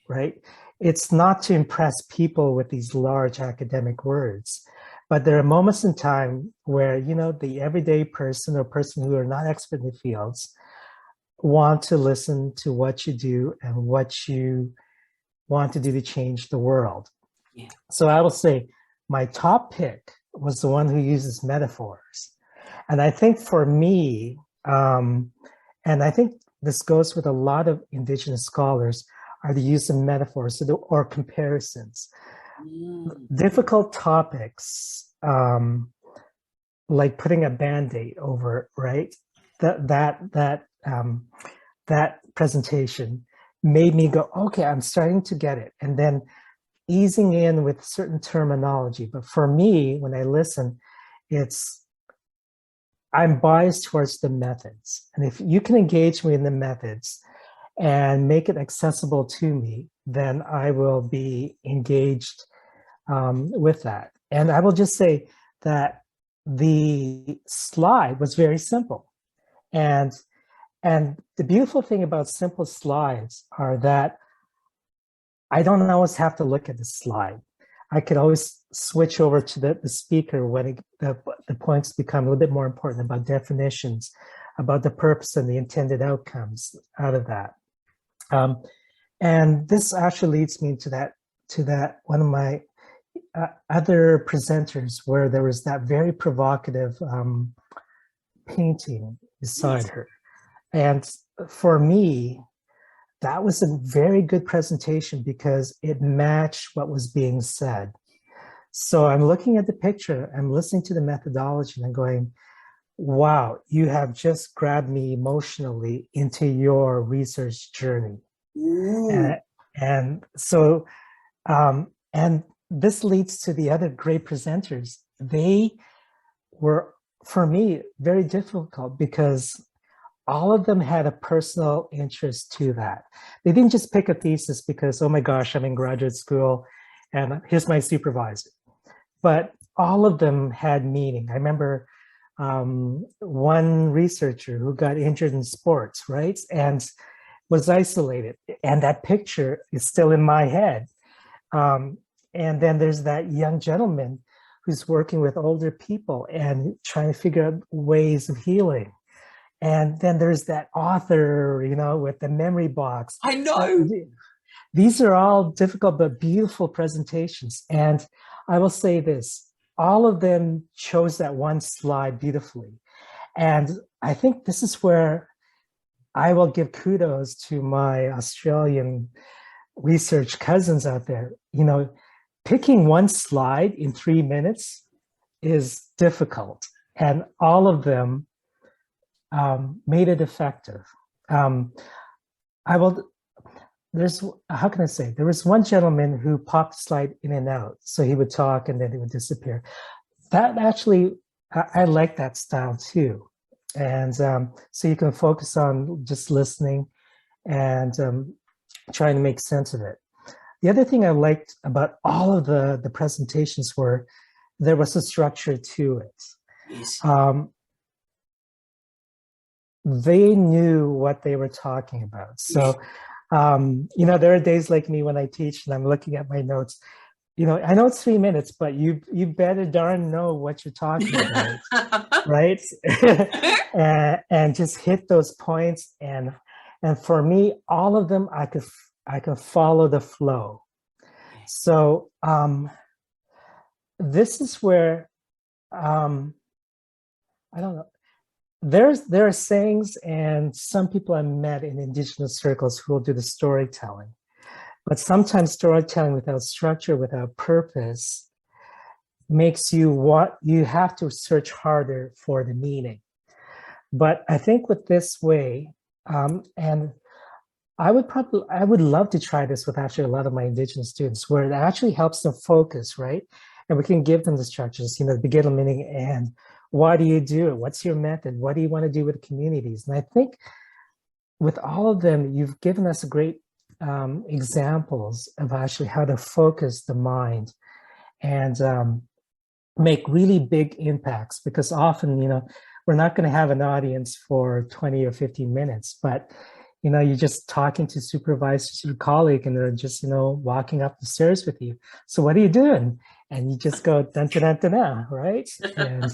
right? It's not to impress people with these large academic words, but there are moments in time where, you know, the everyday person or person who are not expert in the fields want to listen to what you do and what you want to do to change the world. Yeah. So I will say my top pick was the one who uses metaphors. And I think for me, and I think this goes with a lot of Indigenous scholars, are the use of metaphors or comparisons. Difficult topics, like putting a Band-Aid over, right? That presentation made me go, okay, I'm starting to get it. And then easing in with certain terminology. But for me, when I listen, I'm biased towards the methods. And if you can engage me in the methods and make it accessible to me, then I will be engaged with that. And I will just say that the slide was very simple. And the beautiful thing about simple slides are that I don't always have to look at the slide. I could always switch over to the speaker when the points become a little bit more important about definitions, about the purpose and the intended outcomes out of that. And this actually leads me to that one of my other presenters where there was that very provocative painting beside her. And for me, that was a very good presentation because it matched what was being said. So I'm looking at the picture, I'm listening to the methodology, and I'm going, wow, you have just grabbed me emotionally into your research journey. And so, and this leads to the other great presenters. They were, for me, very difficult because all of them had a personal interest to that. They didn't just pick a thesis because, oh my gosh, I'm in graduate school and here's my supervisor. But all of them had meaning. I remember one researcher who got injured in sports, right? And was isolated. And that picture is still in my head. And then there's that young gentleman who's working with older people and trying to figure out ways of healing. And then there's that author, you know, with the memory box. I know. These are all difficult but beautiful presentations. And I will say this, all of them chose that one slide beautifully. And I think this is where I will give kudos to my Australian research cousins out there. You know, picking one slide in 3 minutes is difficult. And all of them made it effective. How can I say? There was one gentleman who popped the slide in and out. So he would talk and then it would disappear. That actually, I like that style too. And so you can focus on just listening and trying to make sense of it. The other thing I liked about all of the presentations were there was a structure to it. Yes. They knew what they were talking about. So, you know, there are days like me when I teach and I'm looking at my notes. You know, I know it's 3 minutes, but you better darn know what you're talking about, right? and just hit those points. And for me, all of them, I could follow the flow. So this is where I don't know. There are sayings, and some people I met in Indigenous circles who will do the storytelling. But sometimes storytelling without structure, without purpose, makes you have to search harder for the meaning. But I think with this way, and I would love to try this with actually a lot of my Indigenous students, where it actually helps them focus, right? And we can give them the structures, you know, the beginning, meaning, and why do you do it? What's your method? What do you want to do with communities? And I think with all of them, you've given us a great examples of actually how to focus the mind and make really big impacts, because often, you know, we're not going to have an audience for 20 or 15 minutes, but, you know, you're just talking to supervisors, your colleague, and they're just, you know, walking up the stairs with you. So what are you doing? And you just go, dun, dun, dun, dun, dun, right? And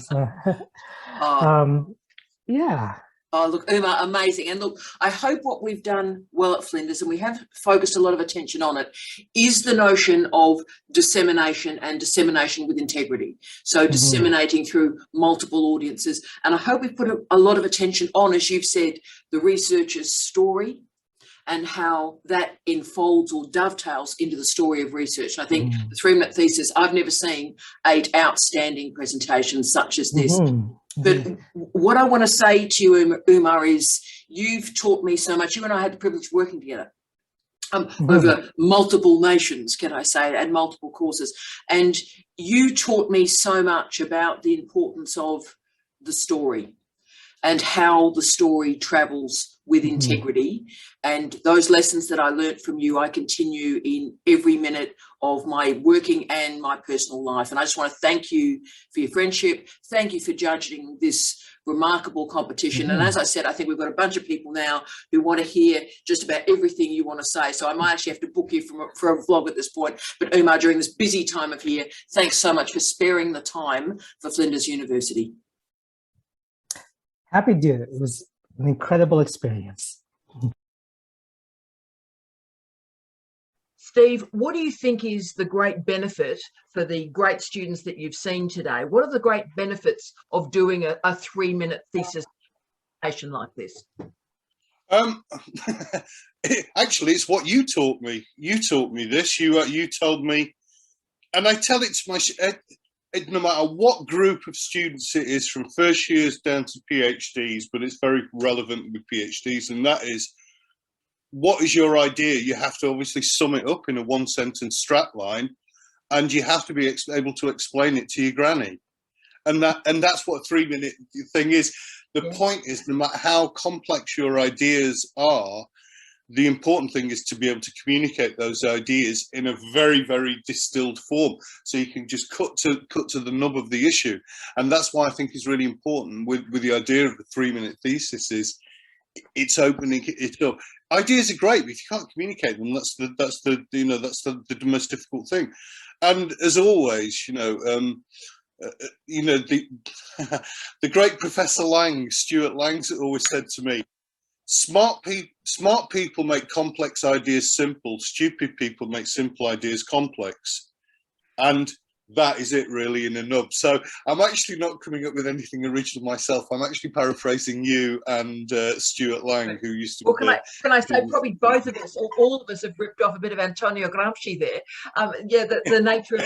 yeah. Oh, look, Uma, amazing. And look, I hope what we've done well at Flinders, and we have focused a lot of attention on it, is the notion of dissemination and dissemination with integrity. So disseminating through multiple audiences. And I hope we've put a lot of attention on, as you've said, the researcher's story and how that enfolds or dovetails into the story of research. And I think the 3-minute thesis, I've never seen 8 outstanding presentations such as this. But what I want to say to you, Uma, is you've taught me so much. You and I had the privilege of working together over multiple nations, can I say, and multiple courses. And you taught me so much about the importance of the story and how the story travels with integrity. And those lessons that I learnt from you, I continue in every minute of my working and my personal life. And I just want to thank you for your friendship. Thank you for judging this remarkable competition. And as I said, I think we've got a bunch of people now who want to hear just about everything you want to say. So I might actually have to book you for a vlog at this point. But Uma, during this busy time of year, thanks so much for sparing the time for Flinders University. Happy to do it. It was an incredible experience. Steve, what do you think is the great benefit for the great students that you've seen today? What are the great benefits of doing a 3-minute thesis presentation like this? Actually, it's what you taught me. You taught me this. You told me, and I tell it to my no matter what group of students it is, from first years down to PhDs, but it's very relevant with PhDs, and that is, what is your idea? You have to obviously sum it up in a 1-sentence strap line, and you have to be able to explain it to your granny. And that's what a 3-minute thing is. The point is, no matter how complex your ideas are, the important thing is to be able to communicate those ideas in a very, very distilled form, so you can just cut to the nub of the issue. And that's why I think is really important with the idea of the 3-minute thesis is it's opening it up. Ideas are great, but if you can't communicate them, that's the most difficult thing. And as always, the great Professor Lang, Stuart Lang, always said to me, smart people make complex ideas simple, stupid people make simple ideas complex. And that is it really in a nub. So I'm actually not coming up with anything original myself. I'm actually paraphrasing you and Stuart Lang, who used to be. Well, can I say probably both of us, or all of us, have ripped off a bit of Antonio Gramsci there. The nature of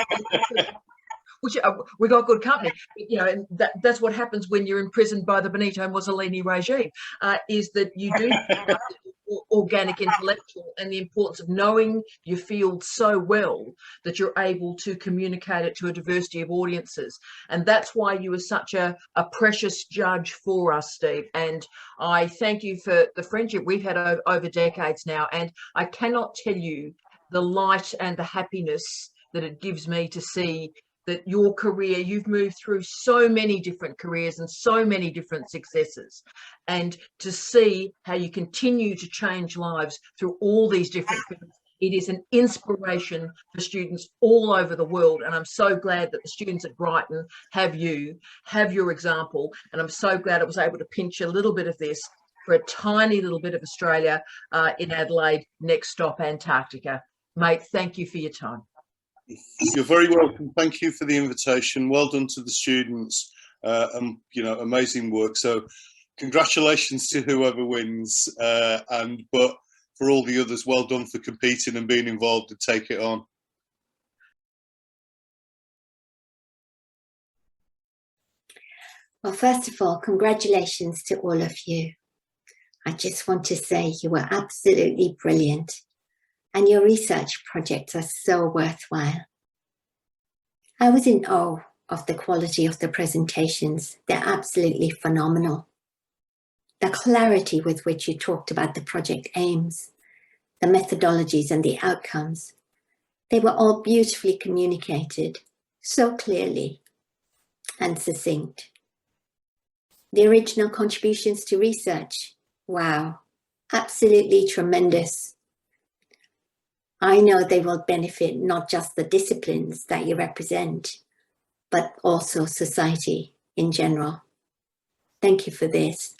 which we got good company, and that's what happens when you're imprisoned by the Benito Mussolini regime, is that you do organic intellectual, and the importance of knowing your field so well that you're able to communicate it to a diversity of audiences. And that's why you are such a precious judge for us, Steve. And I thank you for the friendship we've had over decades now. And I cannot tell you the light and the happiness that it gives me to see that your career, you've moved through so many different careers and so many different successes, and to see how you continue to change lives through all these different things. It is an inspiration for students all over the world, and I'm so glad that the students at Brighton have your example, and I'm so glad I was able to pinch a little bit of this for a tiny little bit of Australia in Adelaide, next stop Antarctica. Mate, thank you for your time. You're very welcome. Thank you for the invitation. Well done to the students. Amazing work. So congratulations to whoever wins. But for all the others, well done for competing and being involved, and take it on. Well, first of all, congratulations to all of you. I just want to say you were absolutely brilliant. And your research projects are so worthwhile. I was in awe of the quality of the presentations. They're absolutely phenomenal. The clarity with which you talked about the project aims, the methodologies and the outcomes, they were all beautifully communicated, so clearly and succinct. The original contributions to research, wow, absolutely tremendous. I know they will benefit not just the disciplines that you represent, but also society in general. Thank you for this.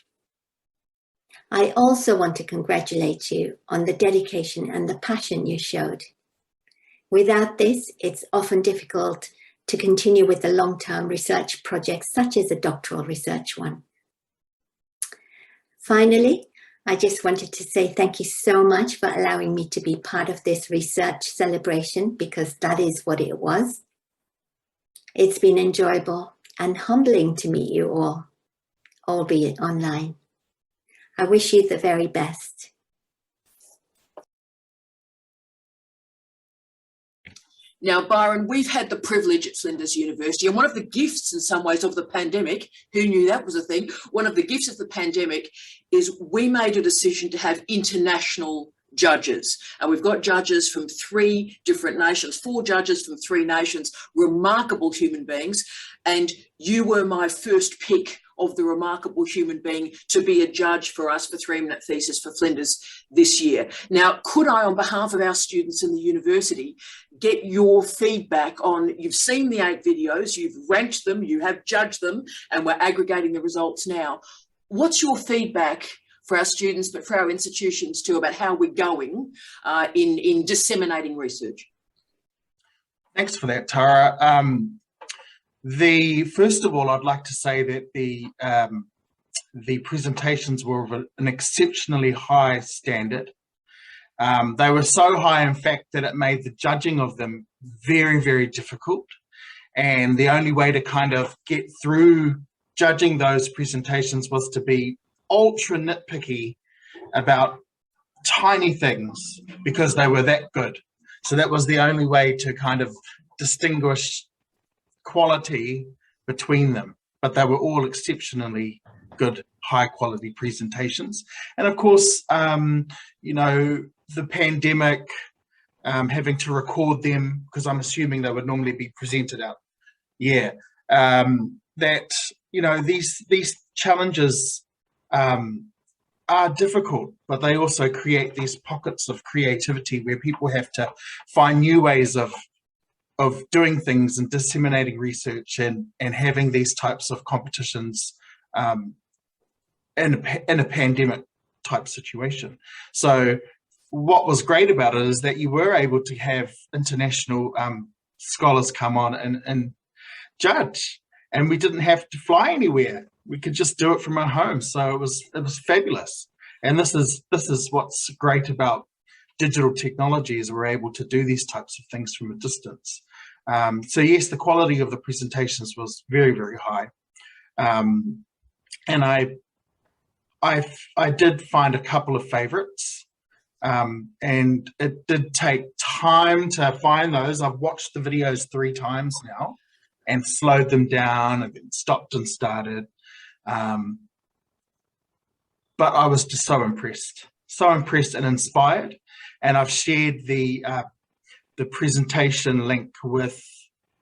I also want to congratulate you on the dedication and the passion you showed. Without this, it's often difficult to continue with the long-term research projects such as a doctoral research one. Finally, I just wanted to say thank you so much for allowing me to be part of this research celebration, because that is what it was. It's been enjoyable and humbling to meet you all, albeit online. I wish you the very best. Now, Byron, we've had the privilege at Flinders University, and one of the gifts in some ways of the pandemic, who knew that was a thing? One of the gifts of the pandemic is we made a decision to have international judges. And we've got judges from 3 different nations, 4 judges from 3 nations, remarkable human beings. And you were my first pick of the remarkable human being to be a judge for us for 3-Minute Thesis for Flinders this year. Now, could I, on behalf of our students in the university, get your feedback on, you've seen the 8 videos, you've ranked them, you have judged them, and we're aggregating the results now. What's your feedback for our students, but for our institutions too, about how we're going in disseminating research? Thanks for that, Tara. First of all, I'd like to say that the presentations were of an exceptionally high standard. They were so high, in fact, that it made the judging of them very, very difficult. And the only way to kind of get through judging those presentations was to be ultra nitpicky about tiny things, because they were that good. So that was the only way to kind of distinguish quality between them, but they were all exceptionally good, high quality presentations. And of course, you know, the pandemic, having to record them, because I'm assuming they would normally be presented out. Yeah, that, you know, these challenges are difficult, but they also create these pockets of creativity where people have to find new ways of doing things and disseminating research and having these types of competitions in a pandemic type situation. So what was great about it is that you were able to have international scholars come on and judge, and we didn't have to fly anywhere. We could just do it from our home. So it was fabulous. And this is what's great about digital technology, is we're able to do these types of things from a distance. So yes, the quality of the presentations was very, very high. And I did find a couple of favorites, and it did take time to find those. I've watched the videos 3 times now and slowed them down and then stopped and started. But I was just so impressed and inspired. And I've shared the presentation link with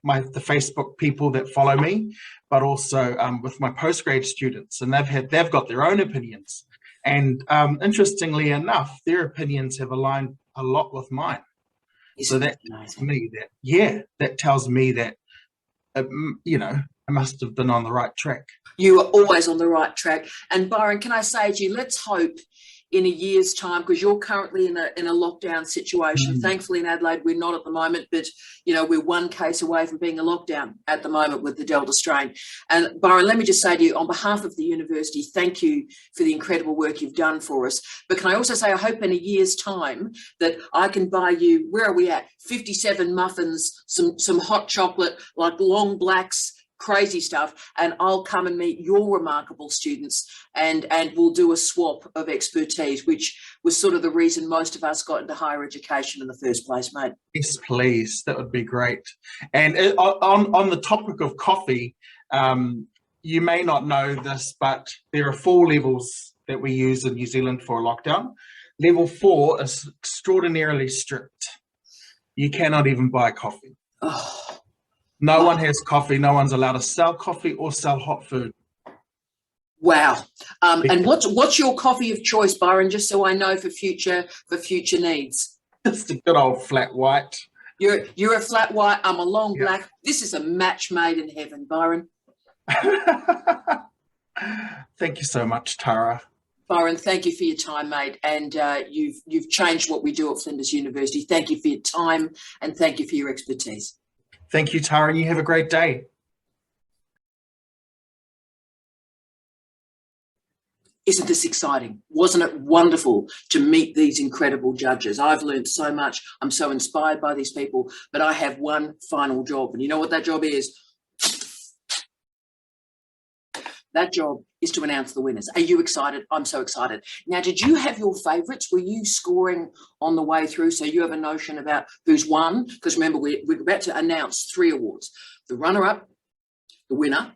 the Facebook people that follow me, but also with my postgrad students, and they've got their own opinions. And interestingly enough, their opinions have aligned a lot with mine. So that tells me that, yeah, that tells me that, you know, I must have been on the right track. You are always on the right track. And Byron, can I say to you, let's hope in a year's time, because you're currently in a lockdown situation. Thankfully in Adelaide we're not at the moment, but you know, we're 1 case away from being a lockdown at the moment with the Delta strain. And Byron, let me just say to you, on behalf of the university, thank you for the incredible work you've done for us. But can I also say, I hope in a year's time that I can buy you, where are we at, 57 muffins, some hot chocolate, like long blacks, crazy stuff, and I'll come and meet your remarkable students, and we'll do a swap of expertise, which was sort of the reason most of us got into higher education in the first place, mate. Yes, please, that would be great. And on the topic of coffee, you may not know this, but there are 4 levels that we use in New Zealand for a lockdown. Level 4 is extraordinarily strict. You cannot even buy coffee. Oh. No one has coffee. No one's allowed to sell coffee or sell hot food. Wow. And what's your coffee of choice, Byron? Just so I know for future needs. It's a good old flat white. You're a flat white. I'm a long black. This is a match made in heaven, Byron. Thank you so much, Tara. Byron, thank you for your time, mate. And you've changed what we do at Flinders University. Thank you for your time and thank you for your expertise. Thank you, Tara, and you have a great day. Isn't this exciting? Wasn't it wonderful to meet these incredible judges? I've learned so much. I'm so inspired by these people, but I have one final job. And you know what that job is? That job is to announce the winners. Are you excited? I'm so excited. Now, did you have your favourites? Were you scoring on the way through so you have a notion about who's won? Because remember, we're about to announce 3 awards. The runner-up, the winner,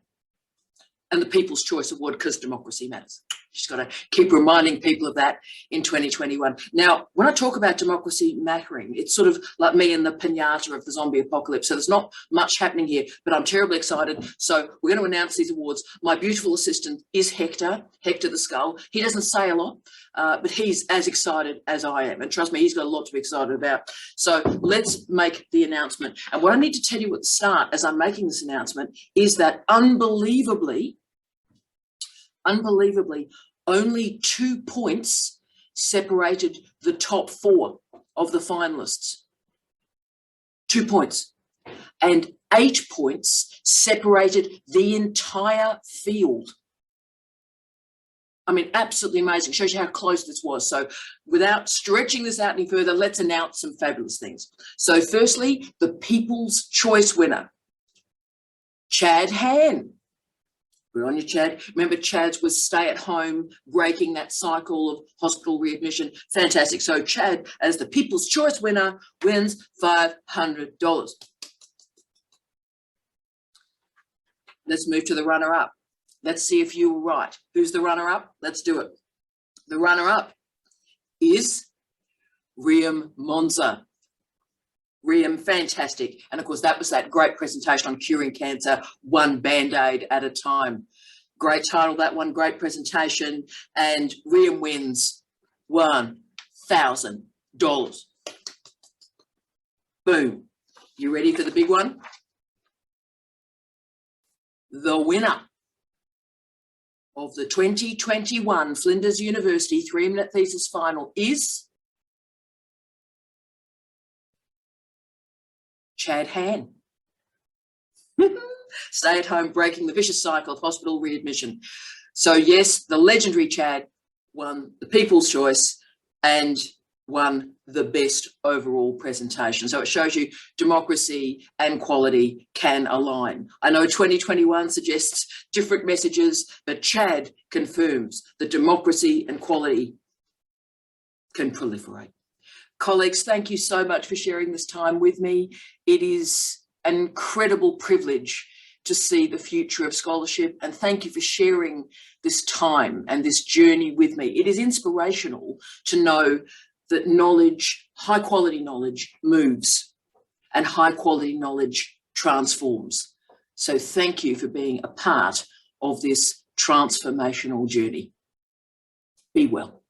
and the People's Choice Award, because democracy matters. Just got to keep reminding people of that in 2021. Now, when I talk about democracy mattering, it's sort of like me and the pinata of the zombie apocalypse. So there's not much happening here, but I'm terribly excited. So we're going to announce these awards. My beautiful assistant is Hector the Skull. He doesn't say a lot, but he's as excited as I am. And trust me, he's got a lot to be excited about. So let's make the announcement. And what I need to tell you at the start, as I'm making this announcement, is that unbelievably, only 2 points separated the top 4 of the finalists. 2 points. And 8 points separated the entire field. I mean, absolutely amazing. Shows you how close this was. So without stretching this out any further, let's announce some fabulous things. So firstly, the People's Choice winner, Chad Han. Good on you, Chad. Remember, Chad's was stay at home, breaking that cycle of hospital readmission. Fantastic. So Chad, as the People's Choice winner, wins $500. Let's move to the runner-up. Let's see if you were right. Who's the runner-up? Let's do it. The runner-up is Riem Monza. Riem, fantastic. And of course, that was that great presentation on curing cancer, one Band-Aid at a time. Great title, that one, great presentation. And Riem wins $1,000. Boom. You ready for the big one? The winner of the 2021 Flinders University 3-minute thesis final is Chad Han. Stay at home, breaking the vicious cycle of hospital readmission. So yes, the legendary Chad won the People's Choice and won the best overall presentation. So it shows you democracy and quality can align. I know 2021 suggests different messages, but Chad confirms that democracy and quality can proliferate. Colleagues, thank you so much for sharing this time with me. It is an incredible privilege to see the future of scholarship, and thank you for sharing this time and this journey with me. It is inspirational to know that knowledge, high quality knowledge, moves and high quality knowledge transforms. So thank you for being a part of this transformational journey. Be well.